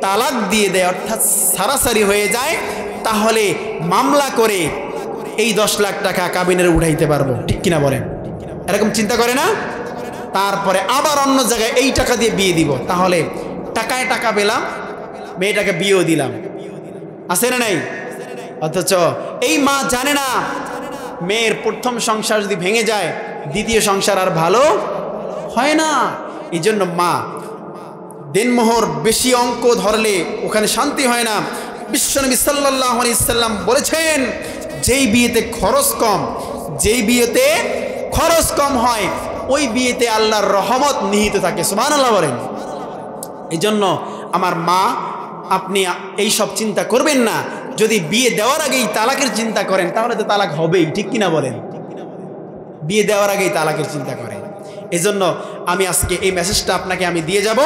তালাক দিয়ে দেয়, অর্থাৎ সারাসারি হয়ে যায়, তাহলে মামলা করে এই 10 লাখ টাকা কাবিনের উঠাইতে পারবো, ঠিক কিনা বলেন? এরকম চিন্তা করে না? তারপরে আবার অন্য জায়গায় এই টাকা দিয়ে বিয়ে দিব, তাহলে টাকায় টাকা পেলাম, মেয়েটাকে বিয়েও দিলাম, আছে না নাই? অথচ এই মা জানে না মেয়ের প্রথম সংসার যদি ভেঙে যায় দ্বিতীয় সংসার আর ভালো হয় না। এই জন্য মা দেনমোহর বেশি অঙ্ক ধরলে ওখানে শান্তি হয় না। বিশ্বনবী সাল্লাল্লাহু আলাইহি সাল্লাম বলেছেন, যেই বিয়েতে খরচ কম হয় ওই বিয়েতে আল্লাহর রহমত নিহিত থাকে। সুবহানাল্লাহ বলেন। এই জন্য আমার মা, আপনি এই সব চিন্তা করবেন না। যদি বিয়ে দেওয়ার আগেই তালাকের চিন্তা করেন তাহলে তো তালাক হবেই, ঠিক কিনা বলেন? বিয়ে দেওয়ার আগেই তালাকের চিন্তা করেন। এজন্য আমি আজকে এই মেসেজটা আপনাকে আমি দিয়ে যাব,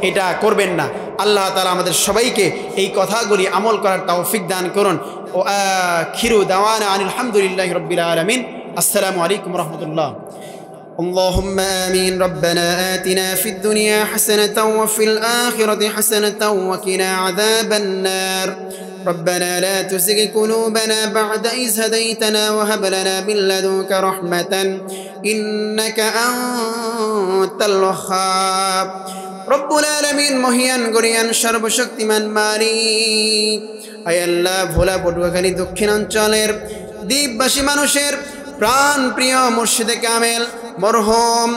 এটা করবেন না। আল্লাহ তাআলা আমাদের সবাইকে এই কথাগুলি আমল করার তৌফিক দান করুন। ও আখিরু দাওয়ানা আনিল হামদুলিল্লাহি রাব্বিল আলামিন। আসসালামু আলাইকুম ওয়া রাহমাতুল্লাহ। اللهم آمين. ربنا آتنا في الدنيا حسنة وفي الآخرة حسنة وقنا عذاب النار. ربنا لا تزغ قلوبنا بعد إذ هديتنا وهب لنا من لدنك رحمة إنك أنت الوهاب. رب العالمين মহিয়ান গরিয়ান সর্বশক্তিমান মালিক, আয় আল্লাহ ভোলা পটুয়াখালী দক্ষিণাঞ্চলের দ্বীপবাসী মানুষের প্রাণ প্রিয় মুর্শিদে কামেল মরহুম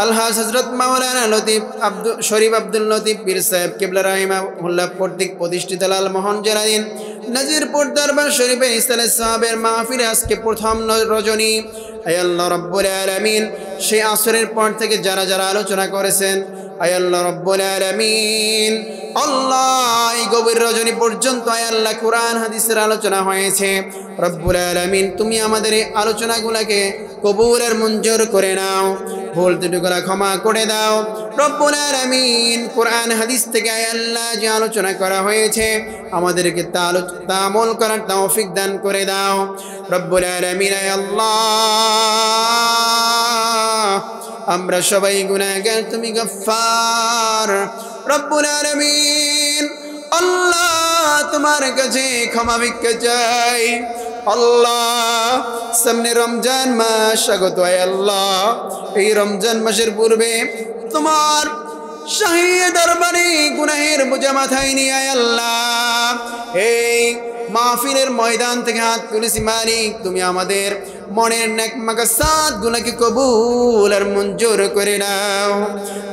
আলহাজ হযরত মাওলানা লতিফ শরীফ আব্দুল লতিফ পীর সাহেব কিবলা রাহিমাহুল্লাহ কর্তৃক প্রতিষ্ঠিত লালমোহন জেলাধীন নাজিরপুর দরবার শরীফে ইসলামের সাহাবের মাহফিলে আজকে প্রথম রজনী। আয় আল্লাহ রব্বুল আলামিন, সেই আসরের পর থেকে যারা যারা আলোচনা করেছেন, আয় আল্লাহ রব্বুল আলামিন, আল্লাহ এই গভীর রজনী পর্যন্ত আয় আল্লাহ কোরআন হাদিসের আলোচনা হয়েছে। রব্বুল আলামিন, তুমি আমাদের এই আলোচনাগুলোকে কবুল আর মঞ্জুর করে নাও, ভুল ত্রুটিগুলো ক্ষমা করে দাও। রব্বুল আলামিন, কোরআন হাদিস থেকে আয় আল্লাহ যে আলোচনা করা হয়েছে আমাদেরকে তা আমল করার তৌফিক দান করে দাও। রব্বুল আলামিন, আয় আল্লাহ, আমরা সবাই গুনাহগার, তুমি গফফার। রব্বুল আলামিন, আল্লাহ তোমার কাছে ক্ষমা ভিক্ষা চাই। আল্লাহ, সামনে রমজান মাস আগত, আয় আল্লাহ এই রমজান মাসের পূর্বে তোমার শাহী দরবারে গুনাহের বোঝা মাথায় নিয়ে আয় আল্লাহ এই মাহফিলের ময়দান থেকে হাত তুলেছি। মালিক, তুমি আমাদের মনের নেক মাকসাদ গুলোকে কবুল আর মঞ্জুর করে নাও।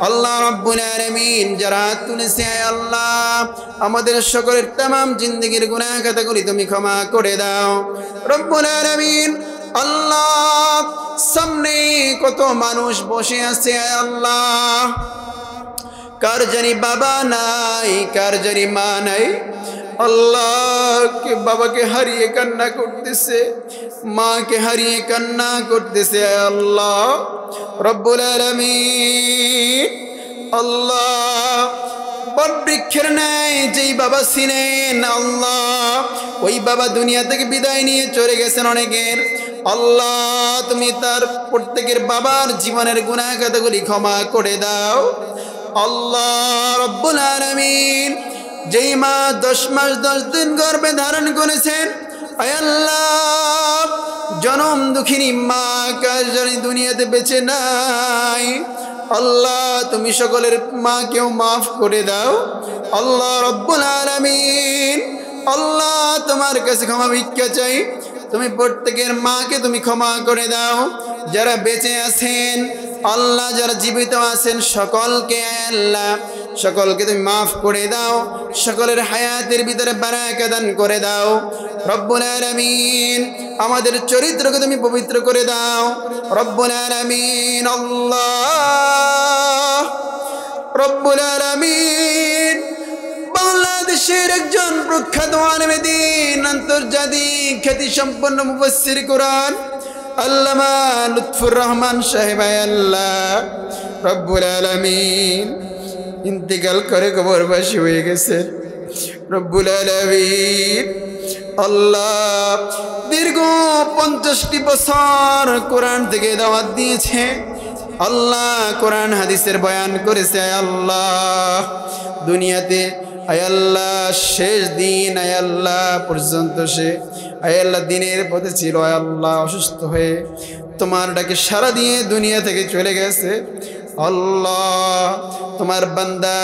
আল্লাহ রাব্বুল আলামিন, যারা হাত তুলেছে আয় আল্লাহ আমাদের সকলের तमाम জিন্দেগীর গুনাহ খাতাগুলি তুমি ক্ষমা করে দাও। রব্বুল আলামিন, আল্লাহ সামনে কত মানুষ বসে আছে আয় আল্লাহ, কার জানি বাবা নাই, কার জানি মা নাই। আল্লাহ, কে বাবাকে হারিয়ে কান্না করতেছে, মাকে হারিয়ে কান্না করতেছে আল্লাহ রব্বুল আলামিন। আল্লাহ, বটবৃক্ষের ন্যায় যেই বাবা ছিলেন আল্লাহ, ওই বাবা দুনিয়া থেকে বিদায় নিয়ে চলে গেছেন অনেকের। আল্লাহ, তুমি তার প্রত্যেকের বাবার জীবনের গুনাহ খাতাগুলি ক্ষমা করে দাও। আল্লাহ রব্বুল আলামিন, যেই মা 10 মাস 10 দিন গর্ভে ধারণ করেছেন আয় আল্লাহ, জনম দুঃখিনী মা কার জানি দুনিয়াতে বেঁচে নাই। আল্লাহ, তুমি সকলের মাকেও মাফ করে দাও। আল্লাহ রব্বুল আলামিন, আল্লাহ তোমার কাছে ক্ষমা ভিক্ষা চাই, তুমি প্রত্যেকের মাকে তুমি ক্ষমা করে দাও। যারা বেঁচে আছেন আল্লাহ, যারা জীবিত আছেন সকলকে আল্লাহ সকলকে তুমি মাফ করে দাও, সকলের হায়াতের ভিতরে বারাকা দান করে দাও। রব্বুল আলামিন, আমাদের চরিত্রকে তুমি পবিত্র করে দাও। রব্বুল আলামিন, আল্লাহ রব্বুল আলামিন, বাংলাদেশের একজন প্রখ্যাত আলেম দ্বীন, আন্তর্জাতিক খ্যাতি সম্পন্ন মুফাসসির কোরআন আল্লামা লুৎফুর রহমান সাহেব আল্লাহ রব্বুল আলামিন ইন্তেকাল করে কবরবাসী হয়ে গেছে। রব্বুল আলামিন, আল্লাহ দীর্ঘ 50টি বছর কোরআন থেকে দাওয়াত দিয়েছে আল্লাহ, কোরআন হাদিসের বয়ান করেছে আল্লাহ দুনিয়াতে আয় আল্লাহ শেষ দিন আয় আল্লাহ পর্যন্ত সে আয় আল্লাহ দিনের পথে ছিল। আয় আল্লাহ অসুস্থ হয়ে তোমার ডাকে সাড়া দিয়ে দুনিয়া থেকে চলে গেছে। আল্লাহ, তোমার বান্দা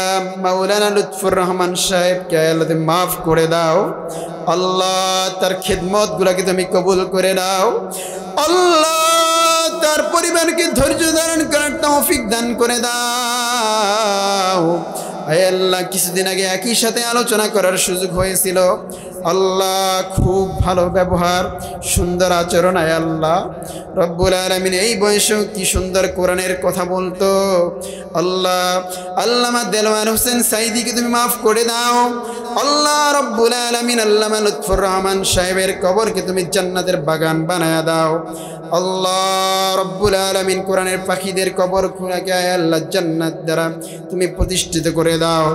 মাওলানা লুৎফুর রহমান সাহেবকে আয় আল্লাহ তুমি মাফ করে দাও। আল্লাহ, তার খিদমত গুলাকে তুমি কবুল করে দাও। আল্লাহ, তার পরিবারকে ধৈর্য ধারণ করার তৌফিক দান করে দাও। আয় আল্লাহ, কিছুদিন আগে একই সাথে আলোচনা করার সুযোগ হয়েছিল আল্লাহ খুব ভালো ব্যবহার, সুন্দর আচরণ। আয় আল্লাহ রব্বুল আলামিন এই বয়সেও কি সুন্দর কোরআনের কথা বলতো। আল্লাহ আল্লামা দেলওয়ার হোসেন সাইদিকে তুমি মাফ করে দাও। আল্লাহ রব্বুল আলামিন আল্লামা লুৎফর রহমান সাহেবের কবরকে তুমি জান্নাতের বাগান বানায়া দাও। আল্লাহ রব্বুল আলামিন কোরআনের পাখিদের কবর খুঁড়াকে আয় আল্লাহ জান্নাত দ্বারা তুমি প্রতিষ্ঠিত করে দাও।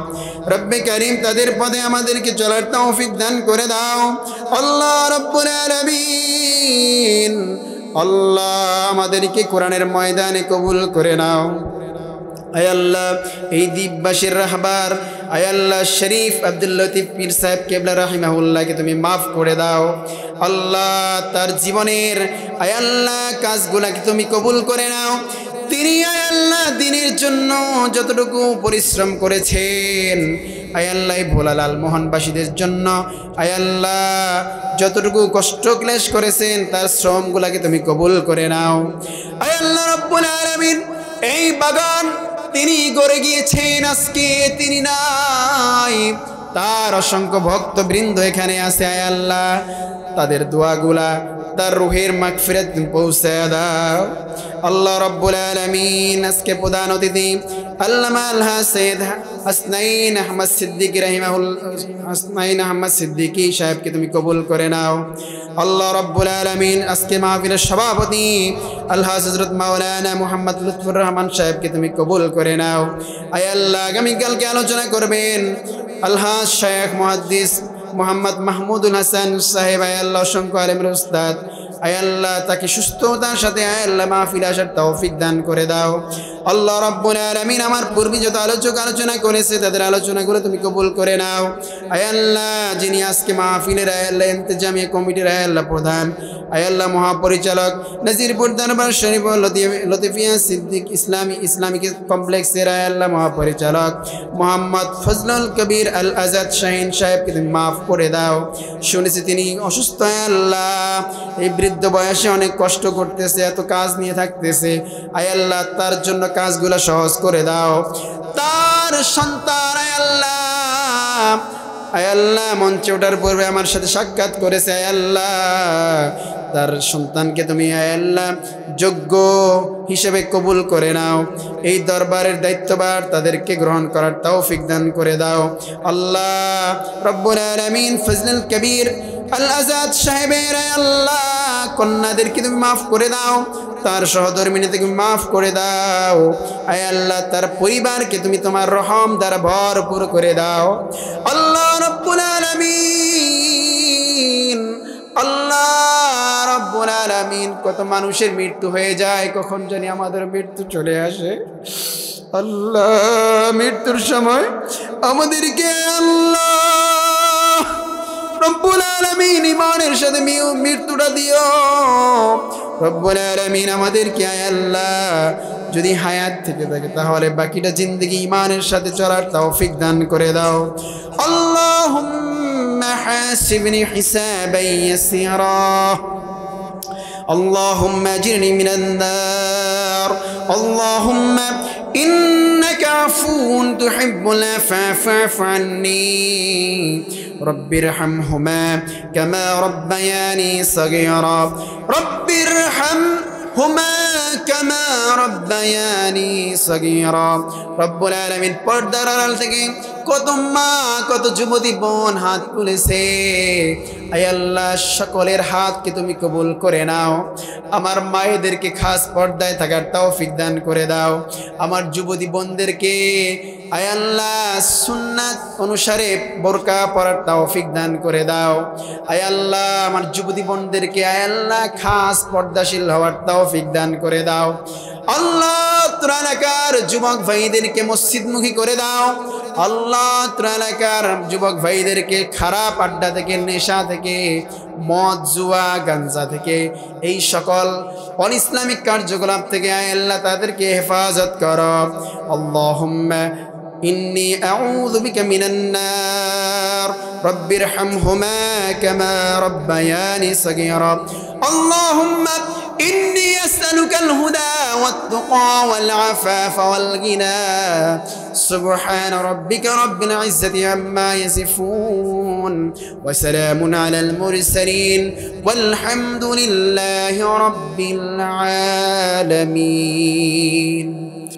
রব্বে কারীম তাদের পথে আমাদেরকে চলার তৌফিক দান করে দাও। আল্লাহ রব্বুল আলামিন আল্লাহ আমাদেরকে কোরআনের ময়দানে কবুল করে নাও। আয় আল্লাহ এই দ্বীপবাসীর রাহবার আয় আল্লাহ শরীফ আব্দুল লতিফ পীর সাহেব কেবলা রাহিমাহুল্লাহকে তুমি মাফ করে দাও। আল্লাহ তার জীবনের আয় আল্লাহ কাজগুলাকে তুমি কবুল করে নাও। তিনি আয় আল্লাহ দিনের জন্য যতটুকু পরিশ্রম করেছেন, আয় আল্লাহ ভোলা লালমোহনবাসীদের জন্য আয় আল্লাহ যতটুকু কষ্ট ক্লেশ করেছেন তার শ্রমগুলাকে তুমি কবুল করে নাও। আয় আল্লাহ রব্বুল আলামিন এই বাগান তিনি গড়ে গিয়েছেন, আজকে তিনি নাই, তার অসংখ্য ভক্তবৃন্দ এখানে আছে। আয় আল্লাহ তাদের দোয়াগুলা তার রুহের মাগফিরাত পৌঁছায় দাও। আল্লাহ রব্বুল আলামিন আজকে প্রধান অতিথি আল্লামা আলহাজ সৈয়দ হাসনাইন আহমদ সিদ্দিকী হাসনাইন আহমদ সিদ্দিকী সাহেবকে তুমি কবুল করে নাও। আল্লাহ রব্বুল আলামিন আজকে মাহফিলের সভাপতি আলহাজ হযরত মাওলানা মুহাম্মদ লুৎফুর রহমান সাহেবকে তুমি কবুল করে নাও। আয় আল্লাহ আগামীকালকে আলোচনা করবেন আলহাজ শেখ মুহাদ্দিস মোহাম্মদ মাহমুদুল হাসান সাহেব। আয় আল্লাহ অসংখ্য আলেমের উস্তাদ, আয় আল্লাহ তাকে সুস্থতার সাথে আয় আল্লাহ মাহফিলে আসার তৌফিক দান করে দাও। আল্লাহ রাব্বুল আলামিন আমার পূর্বে যত আলোচক আলোচনা করেছে তাদের আলোচনাগুলো তুমি কবুল করে নাও। আয় আল্লাহ যিনি আজকে মাহফিলের আয় আল্লাহ ইন্তেজামিয়া কমিটির আয় আল্লাহ প্রধান, আয় আল্লাহ মহাপরিচালক নাজিরপুর দরবার শরীফ লতিফিয়া সিদ্দিক ইসলামিক কমপ্লেক্সের আয় আল্লাহ মহাপরিচালক মোহাম্মদ ফজলুল কবির আল আজাদ শাহিন সাহেবকে তুমি মাফ করে দাও। শুনেছি তিনি অসুস্থ, আয় আল্লাহ এই বৃদ্ধ বয়সে অনেক কষ্ট করতেছে, এত কাজ নিয়ে থাকতেছে, আয় আল্লাহ তার জন্য কাজগুলো সহজ করে দাও। তার সন্তান আয় আল্লাহ মঞ্চে ওঠার পূর্বে আমার সাথে সাক্ষাৎ করেছে, আয় আল্লাহ তার সন্তানকে তুমি আয় আল্লাহ যোগ্য হিসেবে কবুল করে নাও। এই দরবারের দায়িত্বভার তাদেরকে গ্রহণ করার তৌফিক দান করে দাও। আল্লাহ রব্বুল আলামিন ফজলুল কবির আল আজাদ সাহেবের আয় আল্লাহ কন্যাদেরকে তুমি মাফ করে দাও, তার সহধর্মিনীকে তুমি মাফ করে দাও। আয় আল্লাহ তার পরিবারকে তুমি তোমার রহম দ্বারা ভরপুর করে দাও। আল্লাহ রব্বুল আলামিন আল্লাহ রব্বুল আলামিন কত মানুষের মৃত্যু হয়ে যায়, কখন জানি আমাদের মৃত্যু চলে আসে। আল্লাহ মৃত্যুর সময় আমাদেরকে আল্লাহ রব্বুল আলামিন ঈমানের সাথে মৃত্যুটা দিও। রব্বুল আলামিন আমাদেরকে আয় আল্লাহ যদি হায়াত থেকে থাকে তাহলে বাকিটা জিন্দেগি ঈমানের সাথে চলার তৌফিক দান করে দাও। আল্লাহুম্মা হাসিবনি হিসাবান ইয়াসীরা, اللهم اجرني من النار، اللهم إنك عفو تحب العفو فاعف عني، رب ارحمهما كما ربياني صغيرا، رب ارحمهما كما ربياني صغيرا। রব্বুল আলামিন পর্দার আড়াল থেকে কত মা কত যুবতী বোন হাত তুলেছে, আয় আল্লাহ সকলের হাতকে তুমি কবুল করে নাও। আমার মায়েদেরকে খাস পর্দায় থাকার তৌফিক দান করে দাও। আমার যুবতী বোনদেরকে আয় আল্লাহ সুন্নাত অনুসারে বোরকা পরার তৌফিক দান করে দাও। আয় আল্লাহ আমার যুবতী বোনদেরকে আয় আল্লাহ খাস পর্দাশীল হওয়ার তৌফিক দান করে দাও। আল্লাহ তোর এলাকার যুবক ভাইদেরকে মসজিদমুখী করে দাও। আল্লাহ তোর এলাকার যুবক ভাইদেরকে খারাপ আড্ডা থেকে, নেশা থেকে, মদ জুয়া গাঞ্জা থেকে, এই সকল অন ইসলামিক কার্যকলাপ থেকে আয় আল্লাহ তাদেরকে হেফাজত করো। আল্লাহুম্মা ইন্নী আউযু বিকা মিনান নার, রব্বিরহামহুমা কামা রব্বায়ানি সগীরা, اللهم إني أسألك الهدى والتقى والعفاف والغنى سبحان ربك رب العزة عما يصفون وسلام على المرسلين والحمد لله رب العالمين